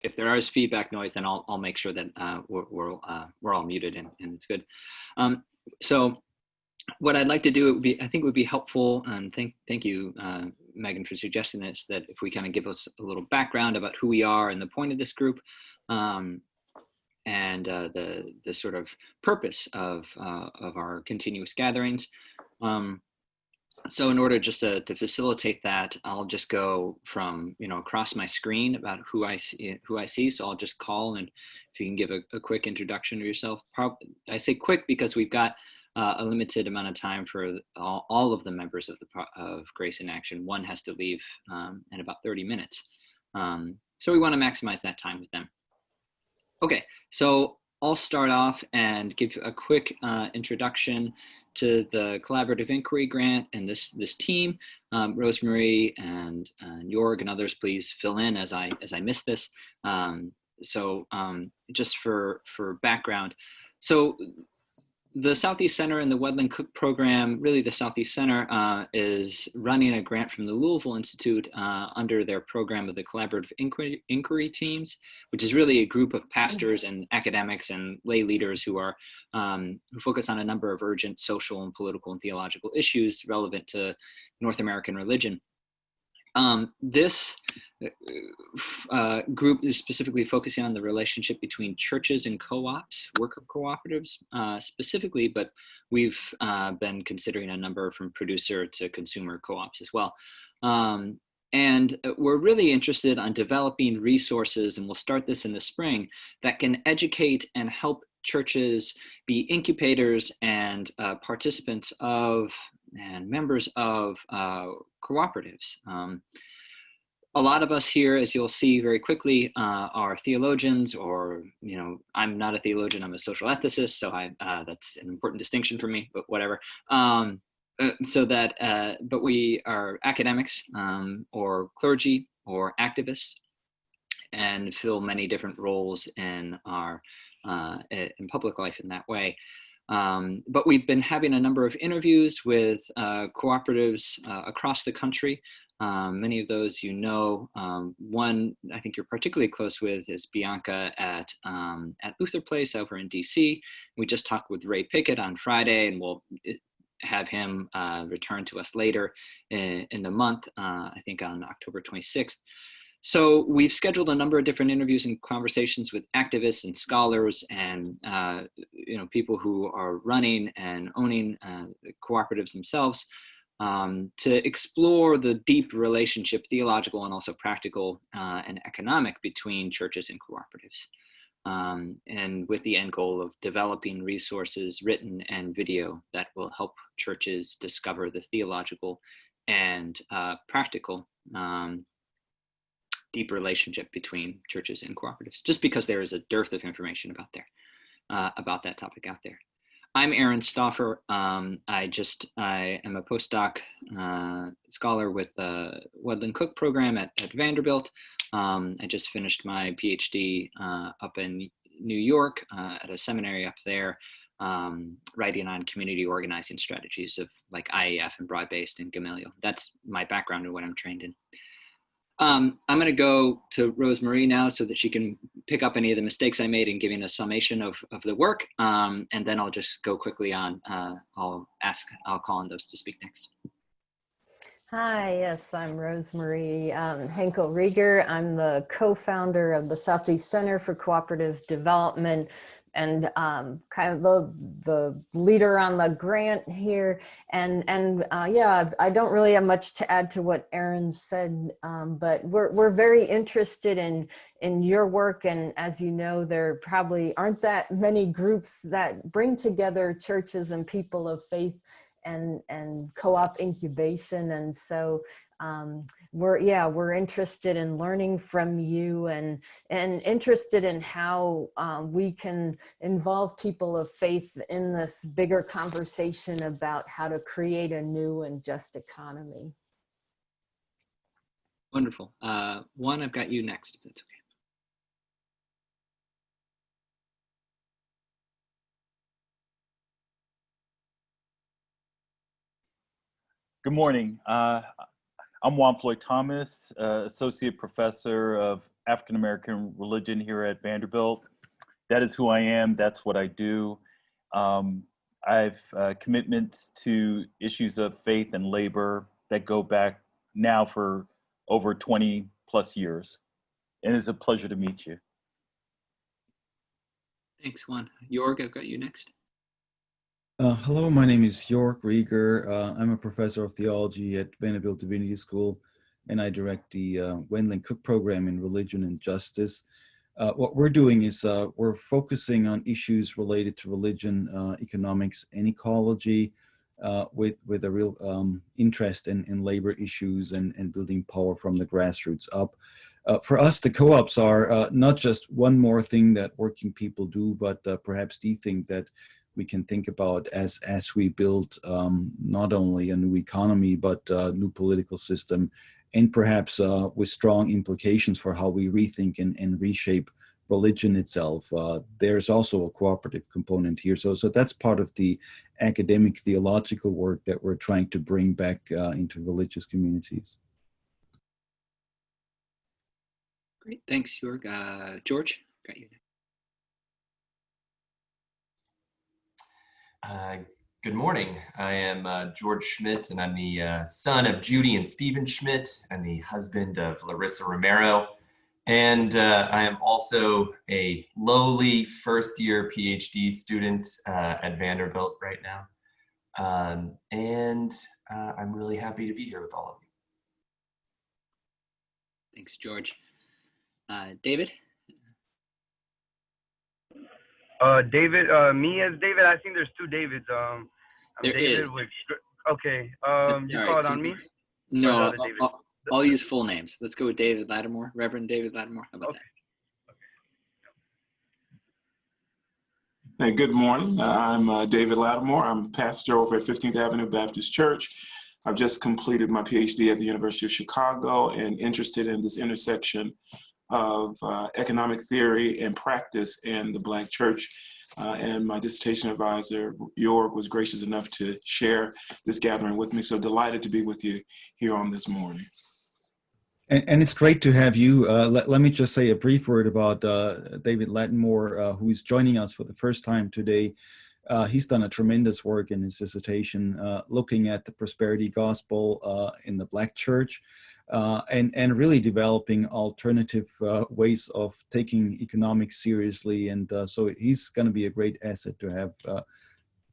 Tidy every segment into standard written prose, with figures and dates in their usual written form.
if there is feedback noise, then I'll make sure that we're all muted and it's good. So what I'd like to do, I think it would be helpful, and thank you, Megan, for suggesting this, that if we kind of give us a little background about who we are and the point of this group, and the sort of purpose of our continuous gatherings. So in order just to facilitate that, I'll just go from, across my screen about who I see. So I'll just call, and if you can give a quick introduction of yourself. I say quick because we've got a limited amount of time for all of the members of Grace in Action. One has to leave in about 30 minutes. So we want to maximize that time with them. Okay, so I'll start off and give a quick introduction to the Collaborative Inquiry Grant and this team. Rosemary and Jorg and others, please fill in as I miss this. Just for background, so the Southeast Center and the Wedland Cook program, really the Southeast Center is running a grant from the Louisville Institute under their program of the Collaborative Inquiry Teams, which is really a group of pastors and academics and lay leaders who are who focus on a number of urgent social and political and theological issues relevant to North American religion. This group is specifically focusing on the relationship between churches and co-ops, worker cooperatives specifically, but we've been considering a number from producer to consumer co-ops as well. And we're really interested in developing resources, and we'll start this in the spring, that can educate and help churches be incubators and participants of and members of cooperatives. A lot of us here, as you'll see very quickly, are theologians, or, I'm not a theologian, I'm a social ethicist, so that's an important distinction for me, but whatever. But we are academics or clergy or activists, and fill many different roles in our in public life in that way. But we've been having a number of interviews with cooperatives across the country. Many of those one I think you're particularly close with is Bianca at Luther Place over in DC. We just talked with Ray Pickett on Friday, and we'll have him return to us later in the month, I think on October 26th. So we've scheduled a number of different interviews and conversations with activists and scholars and people who are running and owning cooperatives themselves to explore the deep relationship, theological and also practical and economic, between churches and cooperatives. And with the end goal of developing resources, written and video, that will help churches discover the theological and practical deep relationship between churches and cooperatives, just because there is a dearth of information about that topic out there. I'm Aaron Stauffer. I am a postdoc scholar with the Wedland Cook program at Vanderbilt. I just finished my PhD up in New York at a seminary up there, writing on community organizing strategies of like IEF and broad-based and Gamaliel. That's my background and what I'm trained in. I'm going to go to Rosemary now so that she can pick up any of the mistakes I made in giving a summation of the work, and then I'll just go quickly on. I'll call on those to speak next. Hi, yes, I'm Rosemary Henkel Rieger. I'm the co-founder of the Southeast Center for Cooperative Development, and kind of the leader on the grant here. And yeah, I don't really have much to add to what Aaron said, but we're very interested in your work. And as you know, there probably aren't that many groups that bring together churches and people of faith and co-op incubation. And so we're interested in learning from you and interested in how we can involve people of faith in this bigger conversation about how to create a new and just economy. Wonderful. Juan, I've got you next, if that's okay. Good morning. I'm Juan Floyd Thomas, Associate Professor of African American religion here at Vanderbilt. That is who I am. That's what I do. I've commitments to issues of faith and labor that go back now for over 20 plus years. And it's a pleasure to meet you. Thanks, Juan. Jorg, I've got you next. Hello, my name is Jorg Rieger. I'm a professor of theology at Vanderbilt Divinity School, and I direct the Wendland Cook program in religion and justice. What we're doing is we're focusing on issues related to religion, economics, and ecology, with a real interest in labor issues and building power from the grassroots up. For us, the co-ops are not just one more thing that working people do, but perhaps the thing that we can think about as we build not only a new economy, but a new political system, and perhaps with strong implications for how we rethink and reshape religion itself. There's also a cooperative component here. So that's part of the academic theological work that we're trying to bring back into religious communities. Great, thanks, Jorg. George, got you next. Good morning. I am George Schmidt, and I'm the son of Judy and Stephen Schmidt and the husband of Larissa Romero. And I am also a lowly first-year PhD student at Vanderbilt right now. And I'm really happy to be here with all of you. Thanks, George. David? David, me as David. I think there's two Davids. I'm There David is. Okay. You All called right, on me? No, David? I'll use full names. Let's go with David Lattimore, Reverend David Lattimore. How about that? Hey, good morning. I'm David Lattimore. I'm pastor over at 15th Avenue Baptist Church. I've just completed my PhD at the University of Chicago and interested in this intersection of economic theory and practice in the Black church. And my dissertation advisor, Jorg, was gracious enough to share this gathering with me. So delighted to be with you here on this morning. And it's great to have you. Let me just say a brief word about David Lattimore, who is joining us for the first time today. He's done a tremendous work in his dissertation, looking at the prosperity gospel in the Black church, and really developing alternative ways of taking economics seriously. And so he's going to be a great asset to have.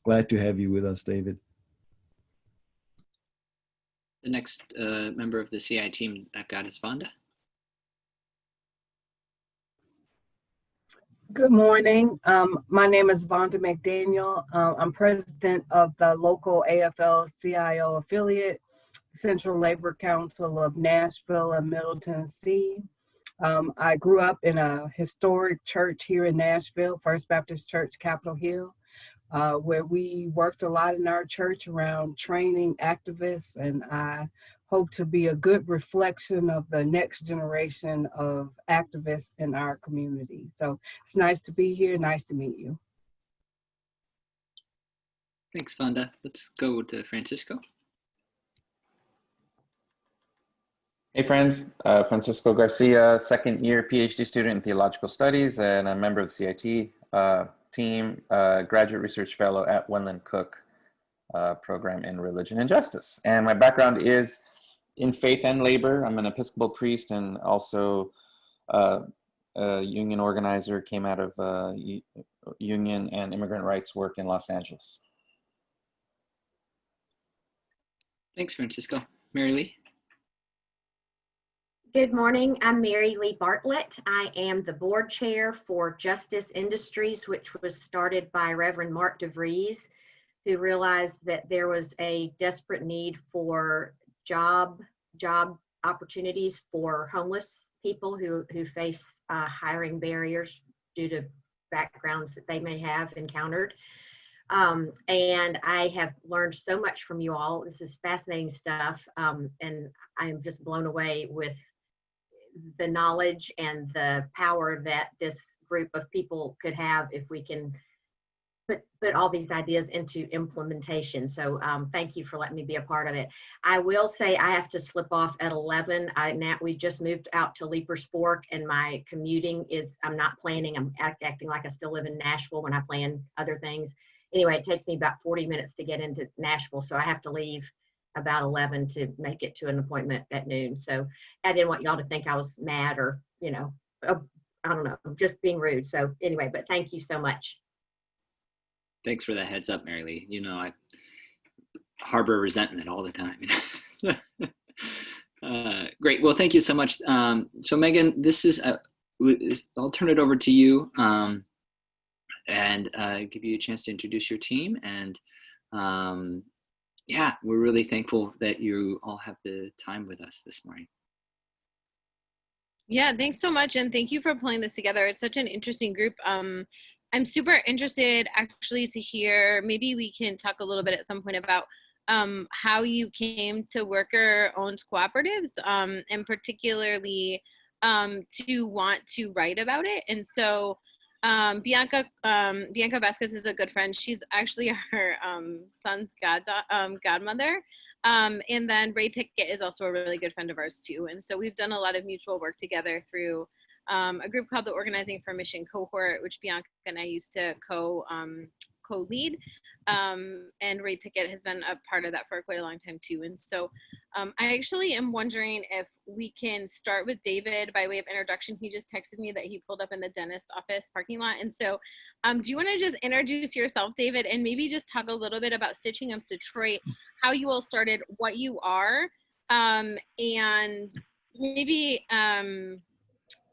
Glad to have you with us, David. The next member of the CI team I've got is Vonda. Good morning. My name is Vonda McDaniel. I'm president of the local AFL-CIO affiliate, Central Labor Council of Nashville and Middle Tennessee. I grew up in a historic church here in Nashville, First Baptist Church, Capitol Hill, where we worked a lot in our church around training activists, and I hope to be a good reflection of the next generation of activists in our community. So it's nice to be here, nice to meet you. Thanks, Vonda. Let's go to Francisco. Hey friends, Francisco Garcia, second year PhD student in theological studies, and a member of the CIT team, graduate research fellow at Wendland Cook program in religion and justice. And my background is in faith and labor. I'm an Episcopal priest and also a union organizer, came out of union and immigrant rights work in Los Angeles. Thanks, Francisco. Mary Lee? Good morning. I'm Mary Lee Bartlett. I am the board chair for Justice Industries, which was started by Reverend Mark DeVries, who realized that there was a desperate need for job opportunities for homeless people who face hiring barriers due to backgrounds that they may have encountered. And I have learned so much from you all. This is fascinating stuff. And I am just blown away with the knowledge and the power that this group of people could have if we can put all these ideas into implementation. So thank you for letting me be a part of it. I will say I have to slip off at 11. Now we just moved out to Leapers Fork, and my commuting is, I'm not planning, I'm acting like I still live in Nashville when I plan other things. Anyway, it takes me about 40 minutes to get into Nashville, so I have to leave about 11 to make it to an appointment at noon. So I didn't want y'all to think I was mad or, you know, I don't know, just being rude. So anyway, but thank you so much. Thanks for that heads up, Mary Lee. You know, I harbor resentment all the time. Great. Well, thank you so much. So Megan, this is, I'll turn it over to you and give you a chance to introduce your team. And yeah, we're really thankful that you all have the time with us this morning. Yeah, thanks so much. And thank you for pulling this together. It's such an interesting group. I'm super interested actually to hear, maybe we can talk a little bit at some point about how you came to worker-owned cooperatives and particularly to want to write about it. And so Bianca Vasquez is a good friend. She's actually her son's godmother. And then Ray Pickett is also a really good friend of ours too. And so we've done a lot of mutual work together through a group called the Organizing for Mission Cohort, which Bianca and I used to co-lead. And Ray Pickett has been a part of that for quite a long time too. And so I actually am wondering if we can start with David by way of introduction. He just texted me that he pulled up in the dentist office parking lot. And so do you want to just introduce yourself, David, and maybe just talk a little bit about Stitching Up Detroit, how you all started, what you are, and maybe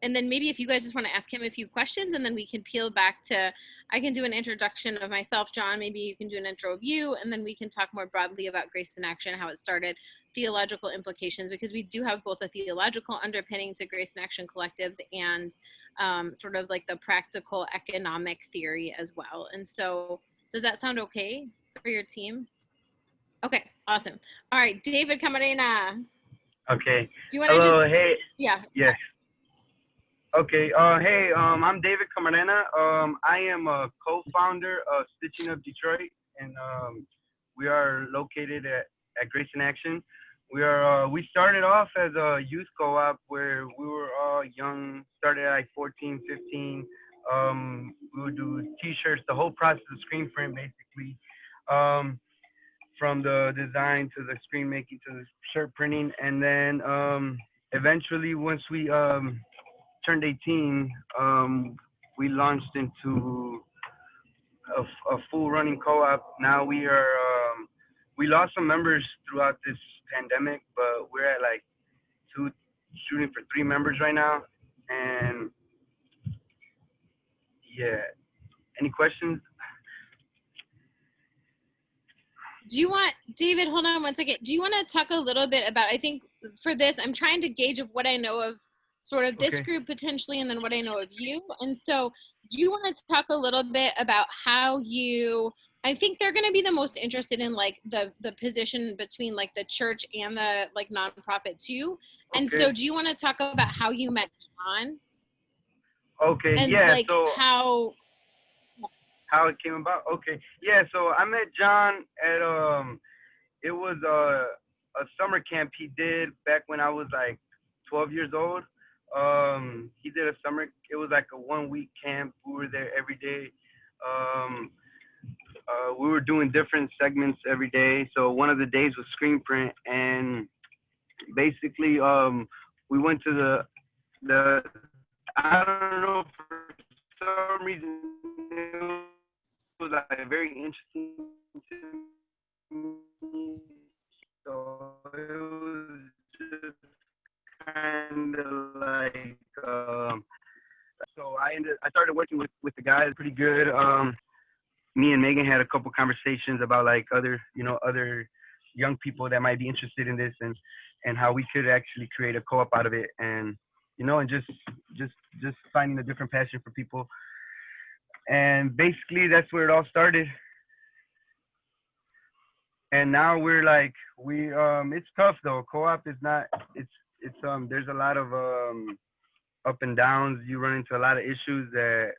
and then maybe if you guys just want to ask him a few questions, and then we can peel back to, I can do an introduction of myself, John, maybe you can do an intro of you, and then we can talk more broadly about Grace in Action, how it started, theological implications, because we do have both a theological underpinning to Grace in Action collectives and sort of like the practical economic theory as well. And so does that sound okay for your team? Okay, awesome. All right, David Camarena. Okay. Do you want to Hello, just, hey. yeah. Yes. Okay. Hey, I'm David Camarena. I am a co-founder of Stitching Up Detroit, and we are located at Grace in Action. We started off as a youth co-op where we were all young, started at like 14, 15. We would do t-shirts, the whole process of screen print basically. From the design to the screen making to the shirt printing, and then eventually once we turned 18, we launched into a full running co-op. Now we are we lost some members throughout this pandemic, but we're at like shooting for 3 members right now. And yeah, any questions? Do you want, David, hold on one second. Do you want to talk a little bit about, I think for this, I'm trying to gauge of what I know of sort of this group potentially, and then what I know of you. And so do you want to talk a little bit about how you, I think they're going to be the most interested in like the position between like the church and the like nonprofit too. And so do you want to talk about how you met John? Okay, and yeah, like so how it came about. Okay, yeah, so I met John at it was a summer camp he did back when I was like 12 years old. He did a summer, it was like a 1-week camp. We were there every day. We were doing different segments every day. So one of the days was screen print, and basically we went to the I don't know, for some reason it was like very interesting to me. So it was just kind of like so I started working with the guys pretty good. Me and Megan had a couple conversations about like other young people that might be interested in this, and how we could actually create a co-op out of it, and and just finding a different passion for people. And basically that's where it all started. And now we're like, it's tough though. Co-op is not, it's there's a lot of up and downs. You run into a lot of issues that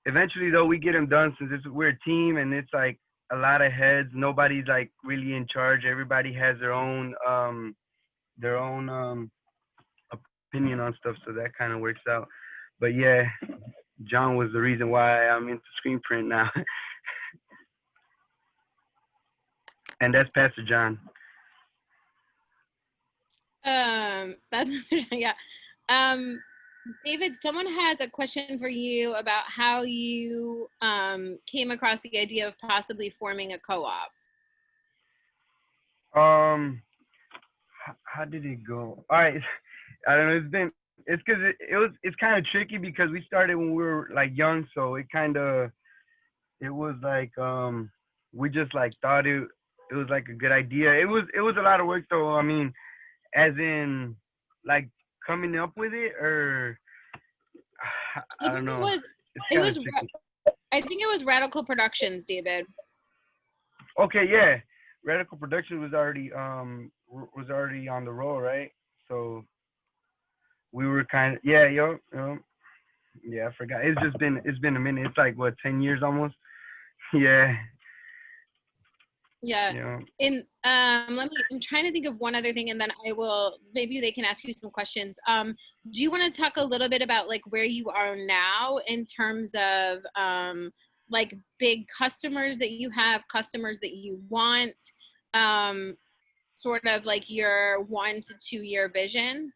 eventually though we get them done since we're a team and it's like a lot of heads. Nobody's like really in charge. Everybody has their own opinion on stuff, so that kind of works out. But yeah, John was the reason why I'm into screen print now. And that's Pastor John. That's yeah. David, someone has a question for you about how you came across the idea of possibly forming a co-op. How did it go? All right, I don't know. It's because it's kind of tricky because we started when we were like young, so it was like we just like thought it was like a good idea. It was a lot of work though. I mean, as in like coming up with it, or I don't know. I think it was Radical Productions, David. Okay, yeah, Radical Productions was already on the roll, right? So we were kind of yeah, I forgot. It's been a minute. It's like what, 10 years almost. Yeah. Yeah. And I'm trying to think of one other thing, and then maybe they can ask you some questions. Do you want to talk a little bit about like where you are now in terms of like big customers that you have, customers that you want, sort of like your 1 to 2 year vision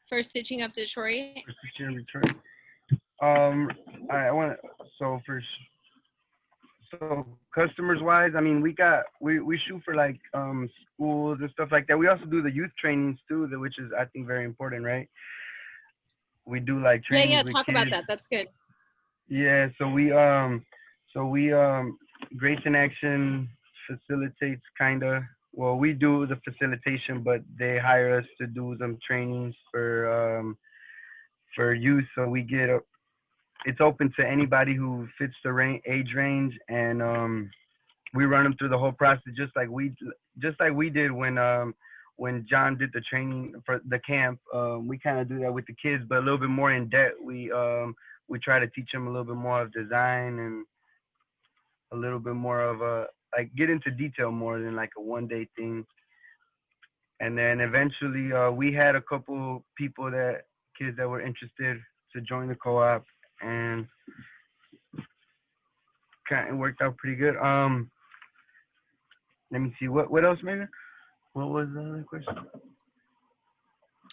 for Stitching Up Detroit? So customers wise, I mean, we shoot for like schools and stuff like that. We also do the youth trainings too, which is I think very important, right? We do like trainings. Yeah, talk about that. That's good. Yeah, so we Grace in Action facilitates kinda. Well, we do the facilitation, but they hire us to do some trainings for youth. So we get it's open to anybody who fits the age range, and we run them through the whole process, just like we did when John did the training for the camp. We kind of do that with the kids, but a little bit more in depth. We try to teach them a little bit more of design and a little bit more of like get into detail more than like a one-day thing. And then eventually we had a couple kids that were interested to join the co-op, and kind of worked out pretty good. Let me see, what else, maybe? What was the other question?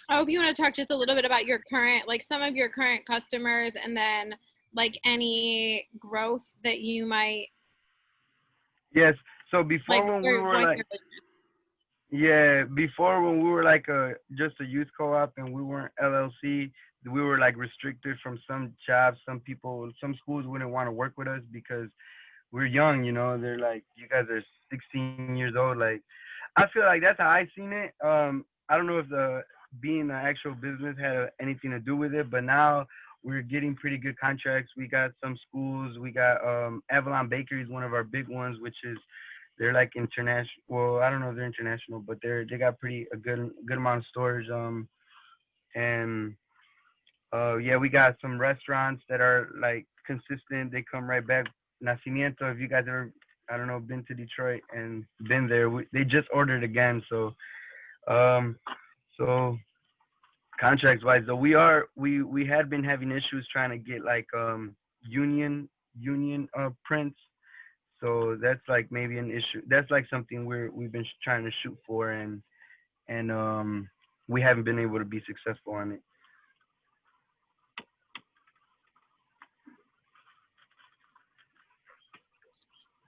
Oh, if you want to talk just a little bit about your current, like some of your current customers, and then like any growth that you might. Yes. So before when we were like, before when we were like just a youth co-op and we weren't LLC, we were like restricted from some jobs. Some schools wouldn't want to work with us because we're young, you know. They're like, you guys are 16 years old. Like, I feel like that's how I seen it. I don't know if being an actual business had anything to do with it, but now we're getting pretty good contracts. We got some schools. We got Avalon Bakery is one of our big ones, which is they're like international. Well, I don't know if they're international, but they got a good amount of stores. We got some restaurants that are like consistent. They come right back. Nacimiento, if you guys ever, I don't know, been to Detroit and been there, they just ordered again. So, contracts wise though, we had been having issues trying to get like union prints. So that's like maybe an issue. That's like something we've been trying to shoot for, and we haven't been able to be successful on it.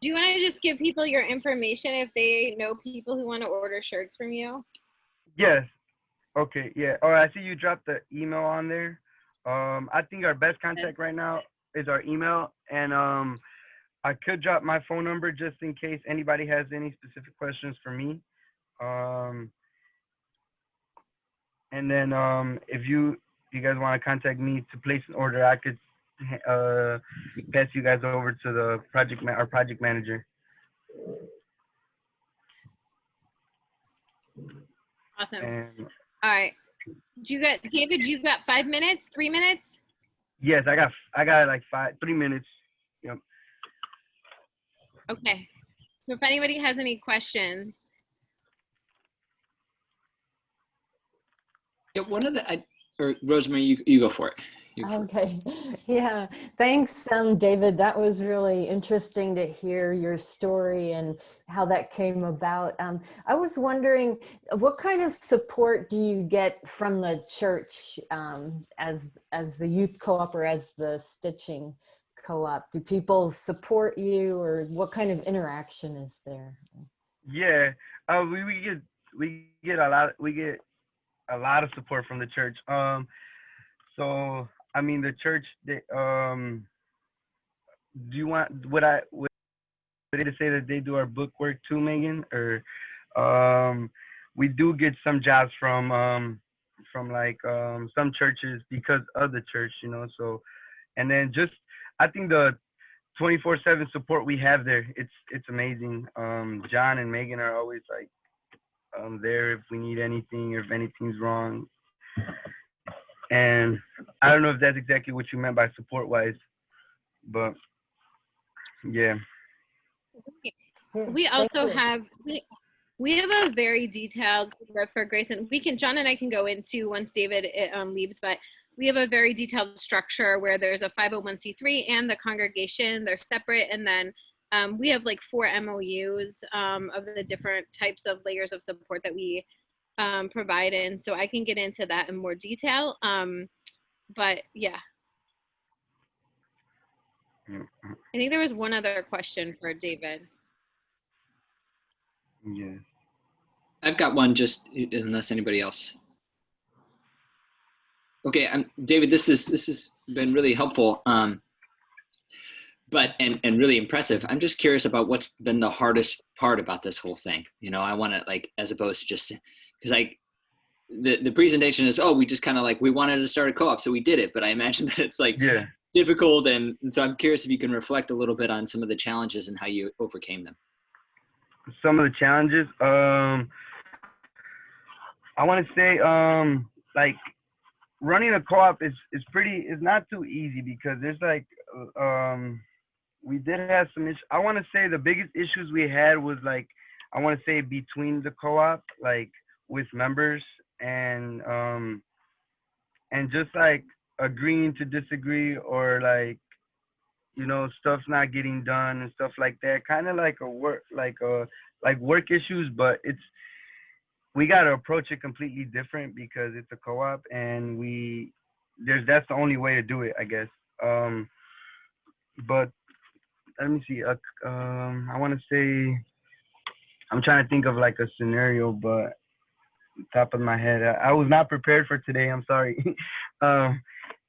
Do you want to just give people your information if they know people who want to order shirts from you? Yes. Okay. Yeah. All right. I see you dropped the email on there. I think our best contact right now is our email, and I could drop my phone number just in case anybody has any specific questions for me. And then if you guys want to contact me to place an order, I could pass you guys over to the our project manager. Awesome. All right. David, you got 5 minutes, 3 minutes? Yes, I got like 3 minutes. Yep. Okay. So if anybody has any questions. Yeah, one of the, or Rosemary, you go for it. Okay, yeah, thanks, David. That was really interesting to hear your story and how that came about. I was wondering, what kind of support do you get from the church as the youth co-op or as the stitching co-op? Do people support you, or what kind of interaction is there? Yeah, we get a lot of support from the church. So I mean the church. Do you want would they to say that they do our book work too, Megan? Or we do get some jobs from like some churches because of the church, So and then just I think the 24/7 support we have there, it's amazing. John and Megan are always like there if we need anything or if anything's wrong. And I don't know if that's exactly what you meant by support wise, but yeah. We also have we have a very detailed for Grace, and John and I can go into once David leaves, but we have a very detailed structure where there's a 501c3 and the congregation, they're separate, and then we have like 4 MOUs of the different types of layers of support that we provide, and so I can get into that in more detail. But yeah. I think there was one other question for David. Yeah. I've got one, just unless anybody else. Okay, David, this has been really helpful, but really impressive. I'm just curious about what's been the hardest part about this whole thing. I want to, like, as opposed to just because the presentation is, we just kind of like, we wanted to start a co-op, so we did it. But I imagine that it's like difficult, and so I'm curious if you can reflect a little bit on some of the challenges and how you overcame them. Some of the challenges, I want to say, like running a co-op is not too easy because there's like, we did have some issues. I want to say the biggest issues we had was like, I want to say between the co-op, like with members and just like agreeing to disagree, or like, stuff's not getting done and stuff like that. Kind of like work issues, but we got to approach it completely different because it's a co-op, and that's the only way to do it, I guess. But let me see. I want to say, I'm trying to think of like a scenario, but top of my head, I was not prepared for today. I'm sorry.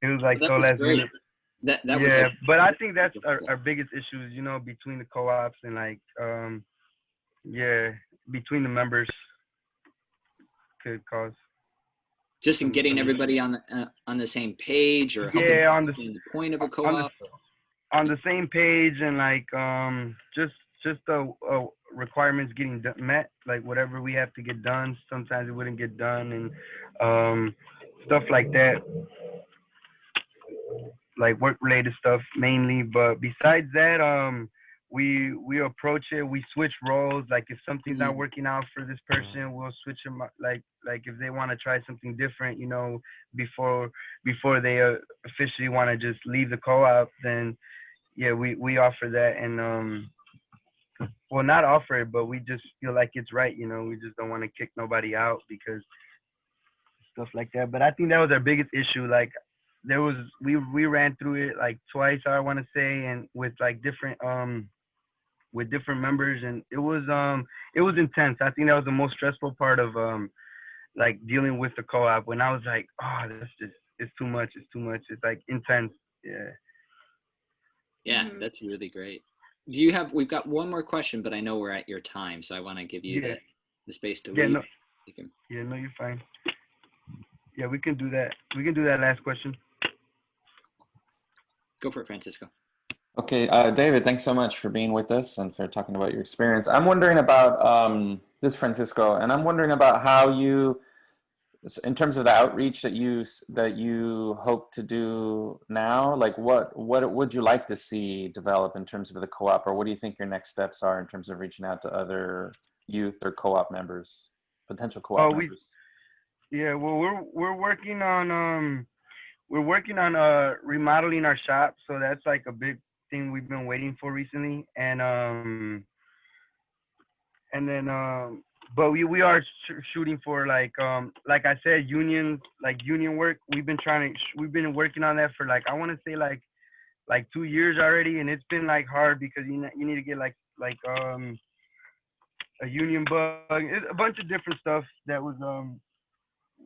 It was like so last minute. That was but I think that's our biggest issues, between the co-ops and like, between the members could cause. Just in getting everybody on the same page, or helping understand the point of a co-op. On the same page, and like just the requirements getting met, like whatever we have to get done. Sometimes it wouldn't get done, and stuff like that. Like work-related stuff mainly, but besides that, we approach it. We switch roles. Like if something's not working out for this person, we'll switch them. Like if they want to try something different, before they officially want to just leave the co-op, then we offer that, and well, not offer it, but we just feel like it's right. We just don't want to kick nobody out because stuff like that. But I think that was our biggest issue. Like we ran through it like twice, I want to say, and with like different members, and it was intense. I think that was the most stressful part of like dealing with the co-op, when I was like, it's too much. It's like intense. Yeah, that's really great. We've got one more question, but I know we're at your time, so I want to give you the space to leave. No, you're fine. Yeah, we can do that. We can do that last question. Go for it, Francisco. Okay, David, thanks so much for being with us and for talking about your experience. I'm wondering about this, Francisco, and I'm wondering about how you So in terms of the outreach that you hope to do now, like what would you like to see develop in terms of the co-op, or what do you think your next steps are in terms of reaching out to other youth or co-op members, potential co-op members? Well, we're working on remodeling our shop, so that's like a big thing we've been waiting for recently, and then but we are shooting for like I said, union work. We've been working on that for like, I want to say like 2 years already, and it's been like hard because you need to get like a union bug. It's a bunch of different stuff that was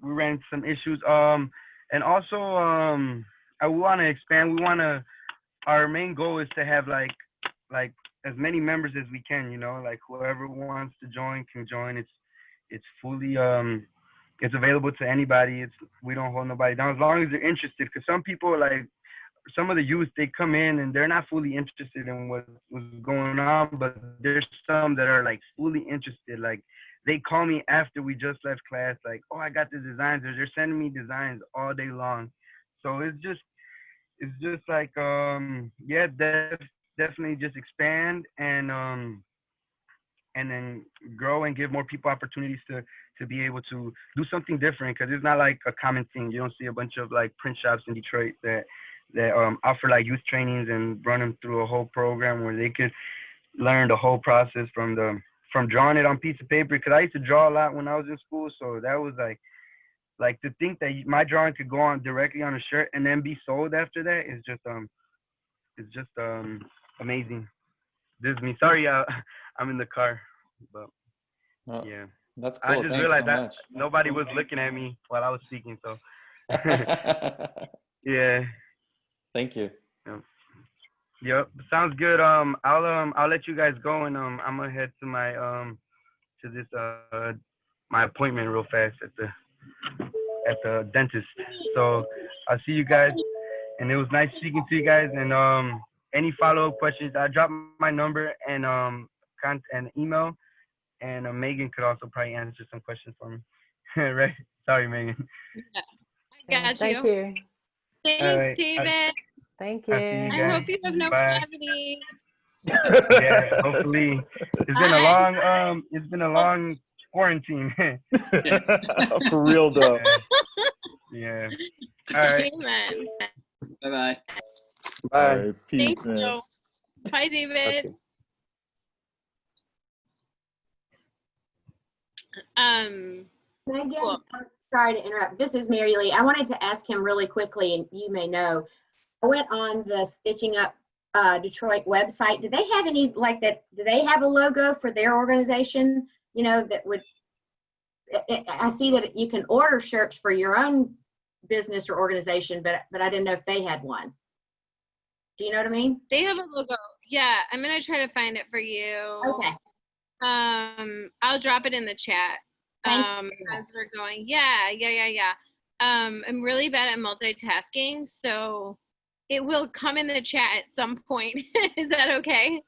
we ran into some issues, and also I want to expand. Our main goal is to have like as many members as we can, you know, like whoever wants to join can join. It's fully it's available to anybody. We don't hold nobody down as long as they're interested, because some people, like some of the youth, they come in and they're not fully interested in what's going on, but there's some that are like fully interested. Like they call me after we just left class, like, oh, I got the designs. They're sending me designs all day long. So it's just like yeah, definitely just expand and then grow and give more people opportunities to be able to do something different, because it's not like a common thing. You don't see a bunch of like print shops in Detroit that offer like youth trainings and run them through a whole program where they could learn the whole process from drawing it on piece of paper. Because I used to draw a lot when I was in school, so that was like to think that my drawing could go on directly on a shirt and then be sold after that is just amazing. This is me. Sorry, I'm in the car, but Well, yeah. that's cool. I just Thanks realized so that much. nobody was looking at me while I was speaking, so yeah. Thank you. Yep. Sounds good. I'll let you guys go, and I'm gonna head to my to this my appointment real fast at the dentist. So I'll see you guys, and it was nice speaking to you guys. And any follow-up questions, I dropped my number and an email, and Megan could also probably answer some questions for me. Right? Sorry, Megan. Yeah, I got Thank you. you. Thanks, right. David. Thank I'll see you you. I guys. hope you have no Bye. cavities. Yeah, hopefully. It's been a long quarantine. For real though. Yeah. All right. Amen. Bye-bye. All right, peace, Thank man. you. Bye, David. Okay. Megan, Cool. I'm sorry to interrupt. This is Mary Lee. I wanted to ask him really quickly, and you may know. I went on the Stitching Up Detroit website. Do they have any like that? Do they have a logo for their organization? You know, that would. I see that you can order shirts for your own business or organization, but I didn't know if they had one. Do you know what I mean? They have a logo. Yeah, I'm gonna try to find it for you. Okay. I'll drop it in the chat. Thank As we're going. Yeah. I'm really bad at multitasking, so it will come in the chat at some point. Is that okay?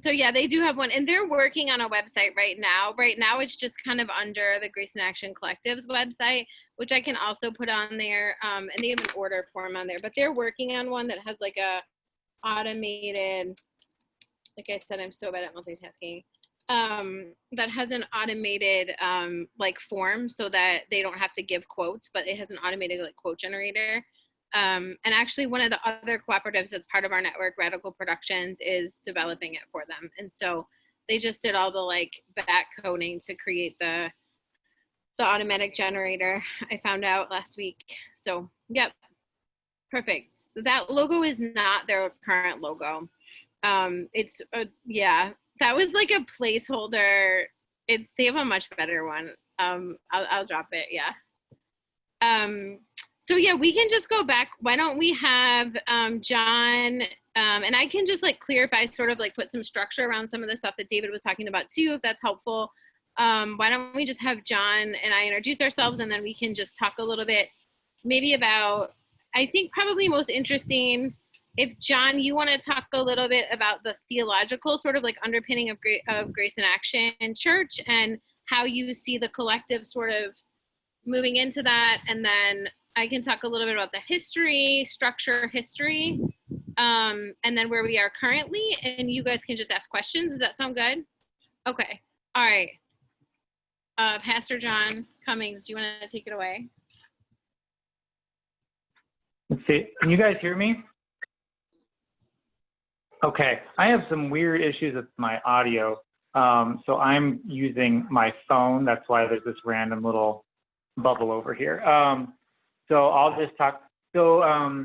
So yeah, they do have one, and they're working on a website right now. Right now, it's just kind of under the Grace in Action Collective's website, which I can also put on there. And they have an order form on there, but they're working on one that has like a automated, like I said, I'm so bad at multitasking. That has an automated like form so that they don't have to give quotes, but it has an automated like quote generator. And actually one of the other cooperatives that's part of our network, Radical Productions, is developing it for them. And so they just did all the like back coding to create the automatic generator, I found out last week. So yep, perfect. That logo is not their current logo. It's yeah, that was like a placeholder. They have a much better one. I'll drop it. Yeah. So yeah, we can just go back. Why don't we have John, and I can just like clarify, sort of like put some structure around some of the stuff that David was talking about too, if that's helpful. Why don't we just have John and I introduce ourselves, and then we can just talk a little bit maybe about, I think probably most interesting, if John, you want to talk a little bit about the theological sort of like underpinning of Grace in Action Church, and how you see the collective sort of moving into that, and then I can talk a little bit about the history, structure, history, and then where we are currently, and you guys can just ask questions. Does that sound good? Okay. All right. Pastor John Cummings, do you want to take it away? Let's see. Can you guys hear me? Okay. I have some weird issues with my audio. So I'm using my phone. That's why there's this random little bubble over here. So I'll just talk. So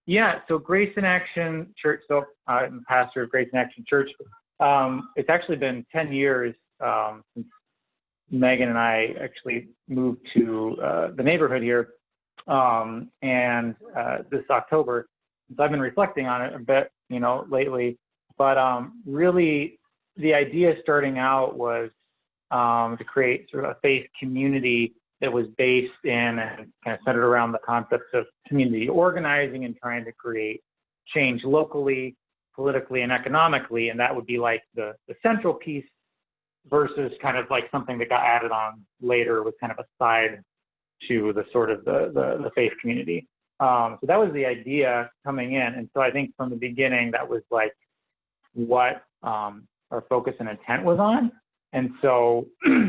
yeah, so Grace in Action Church. So I'm the pastor of Grace in Action Church. It's actually been 10 years since Megan and I actually moved to the neighborhood here, and this October. So I've been reflecting on it a bit, you know, lately. But really, the idea starting out was to create sort of a faith community that was based in and kind of centered around the concepts of community organizing and trying to create change locally, politically, and economically. And that would be like the central piece versus kind of like something that got added on later was kind of a side to the sort of the faith community. So that was the idea coming in. And so I think from the beginning, that was like what our focus and intent was on. And so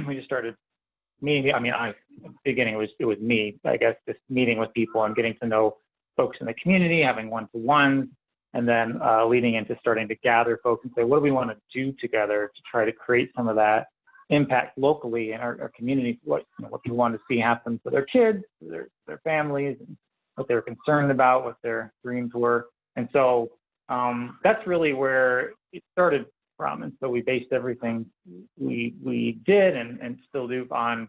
we just started meeting. I mean, in the beginning, it was me, I guess, just meeting with people and getting to know folks in the community, having one-to-ones, and then leading into starting to gather folks and say, what do we want to do together to try to create some of that impact locally in our community, what people want to see happen for their kids, for their families, and what they were concerned about, what their dreams were. And so that's really where it started from. And so we based everything we did and still do on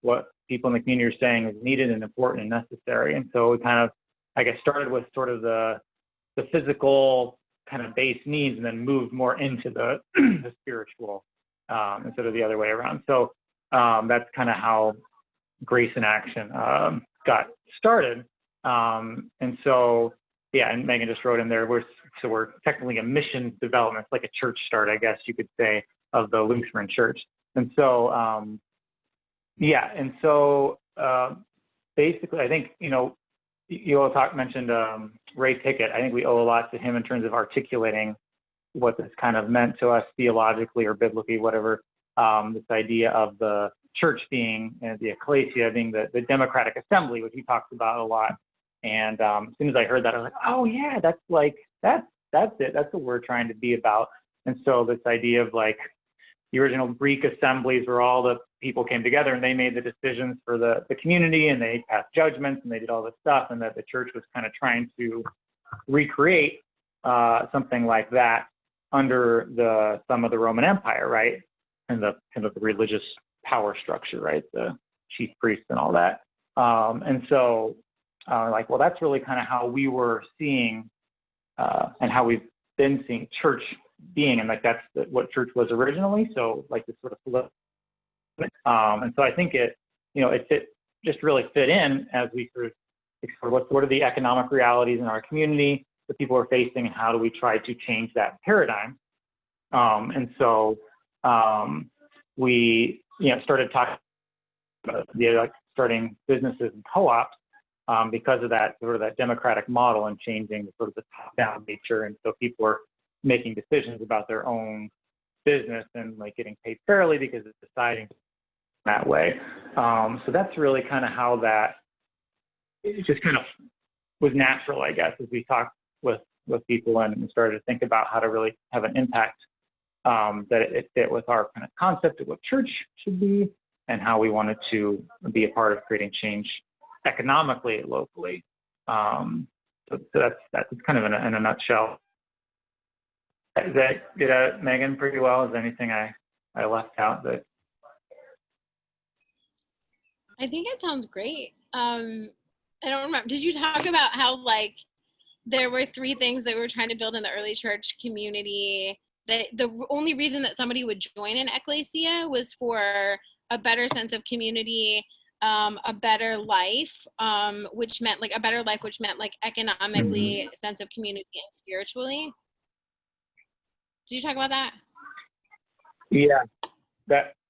what people in the community are saying is needed and important and necessary. And so we kind of, I guess, started with sort of the physical kind of base needs and then moved more into the spiritual instead of the other way around. So that's kind of how Grace in Action got started. And so, yeah, and Megan just wrote in there, we're technically a mission development, it's like a church start, I guess you could say, of the Lutheran Church. And so, yeah, and so basically, I think, you all mentioned Ray Pickett. I think we owe a lot to him in terms of articulating what this kind of meant to us theologically or biblically, whatever, this idea of the church being, the ecclesia being the democratic assembly, which he talks about a lot. And as soon as I heard that, I was like, oh yeah, that's it. That's what we're trying to be about. And so this idea of like the original Greek assemblies where all the people came together and they made the decisions for the community and they passed judgments and they did all this stuff, and that the church was kind of trying to recreate something like that under the thumb of the Roman Empire, right? And the kind of the religious power structure, right? The chief priests and all that. And so like, well, that's really kind of how we were seeing and how we've been seeing church being, and like that's what church was originally. So like this sort of flip. And so I think it just really fit in as we sort of explore what are the economic realities in our community that people are facing, and how do we try to change that paradigm. And so we started talking about starting businesses and co-ops because of that sort of that democratic model and changing sort of the top-down nature. And so people are making decisions about their own business and like getting paid fairly because it's deciding that way. So that's really kind of how that it just kind of was natural, I guess, as we talked with people and started to think about how to really have an impact that it fit with our kind of concept of what church should be and how we wanted to be a part of creating change economically, locally. So that's kind of in a nutshell. Did Megan pretty well? Is there anything I left out that? I think it sounds great. I don't remember. Did you talk about how like there were 3 things that we were trying to build in the early church community? That the only reason that somebody would join an ecclesia was for a better sense of community, a better life, which meant like a better life, which meant like economically, sense of community, and spiritually. Did you talk about that? Yeah,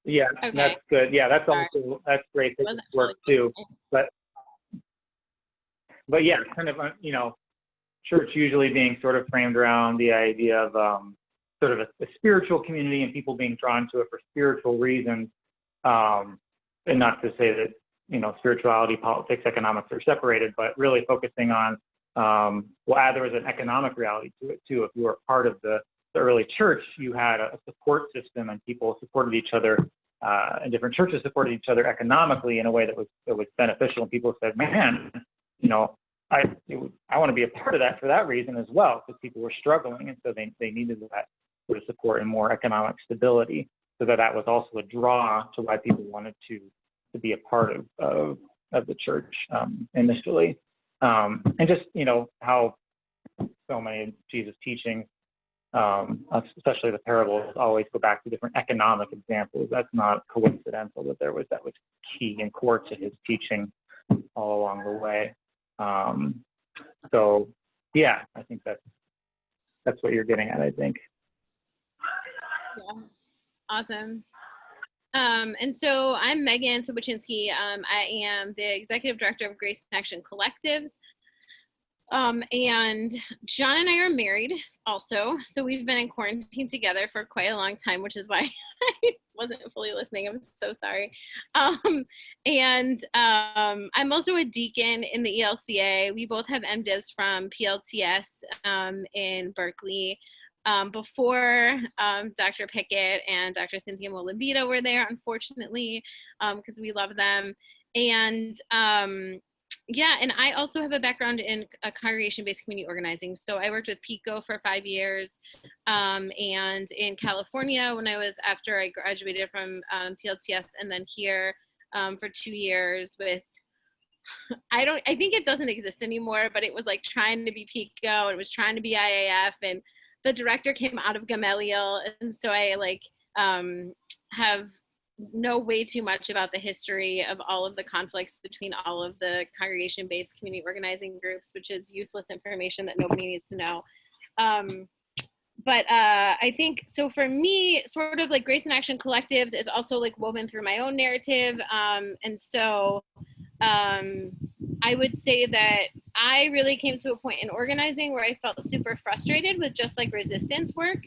Yeah, Okay. that's good. Yeah, that's Sorry. also, that's great that Wasn't this works fully too. But yeah, kind of, you know, church usually being sort of framed around the idea of sort of a spiritual community and people being drawn to it for spiritual reasons. And not to say that, you know, spirituality, politics, economics are separated, but really focusing on, well, there was an economic reality to it too. If you were part of the early church, you had a support system and people supported each other, and different churches supported each other economically in a way that was beneficial. And people said, man, you know, I want to be a part of that for that reason as well, because people were struggling, and so they needed that sort of support and more economic stability. So that was also a draw to why people wanted to be a part of the church initially, and just, you know, how so many of Jesus' teachings, especially the parables, always go back to different economic examples. That's not coincidental that that was key and core to his teaching all along the way. So yeah, I think that's what you're getting at, I think. Yeah. Awesome. And so I'm Megan Sobochinsky. I am the executive director of Grace in Action Collectives. And John and I are married also. So we've been in quarantine together for quite a long time, which is why I wasn't fully listening. I'm so sorry. And I'm also a deacon in the ELCA. We both have MDivs from PLTS in Berkeley. Before Dr. Pickett and Dr. Cynthia Molibita were there, unfortunately, because we love them. And yeah, and I also have a background in congregation-based community organizing. So I worked with PICO for 5 years, and in California after I graduated from PLTS, and then here for 2 years with, I think it doesn't exist anymore, but it was like trying to be PICO, and it was trying to be IAF, and the director came out of Gamaliel, and so I know way too much about the history of all of the conflicts between all of the congregation-based community organizing groups, which is useless information that nobody needs to know. But I think, so for me, sort of like Grace in Action Collectives is also like woven through my own narrative. And so I would say that I really came to a point in organizing where I felt super frustrated with just like resistance work,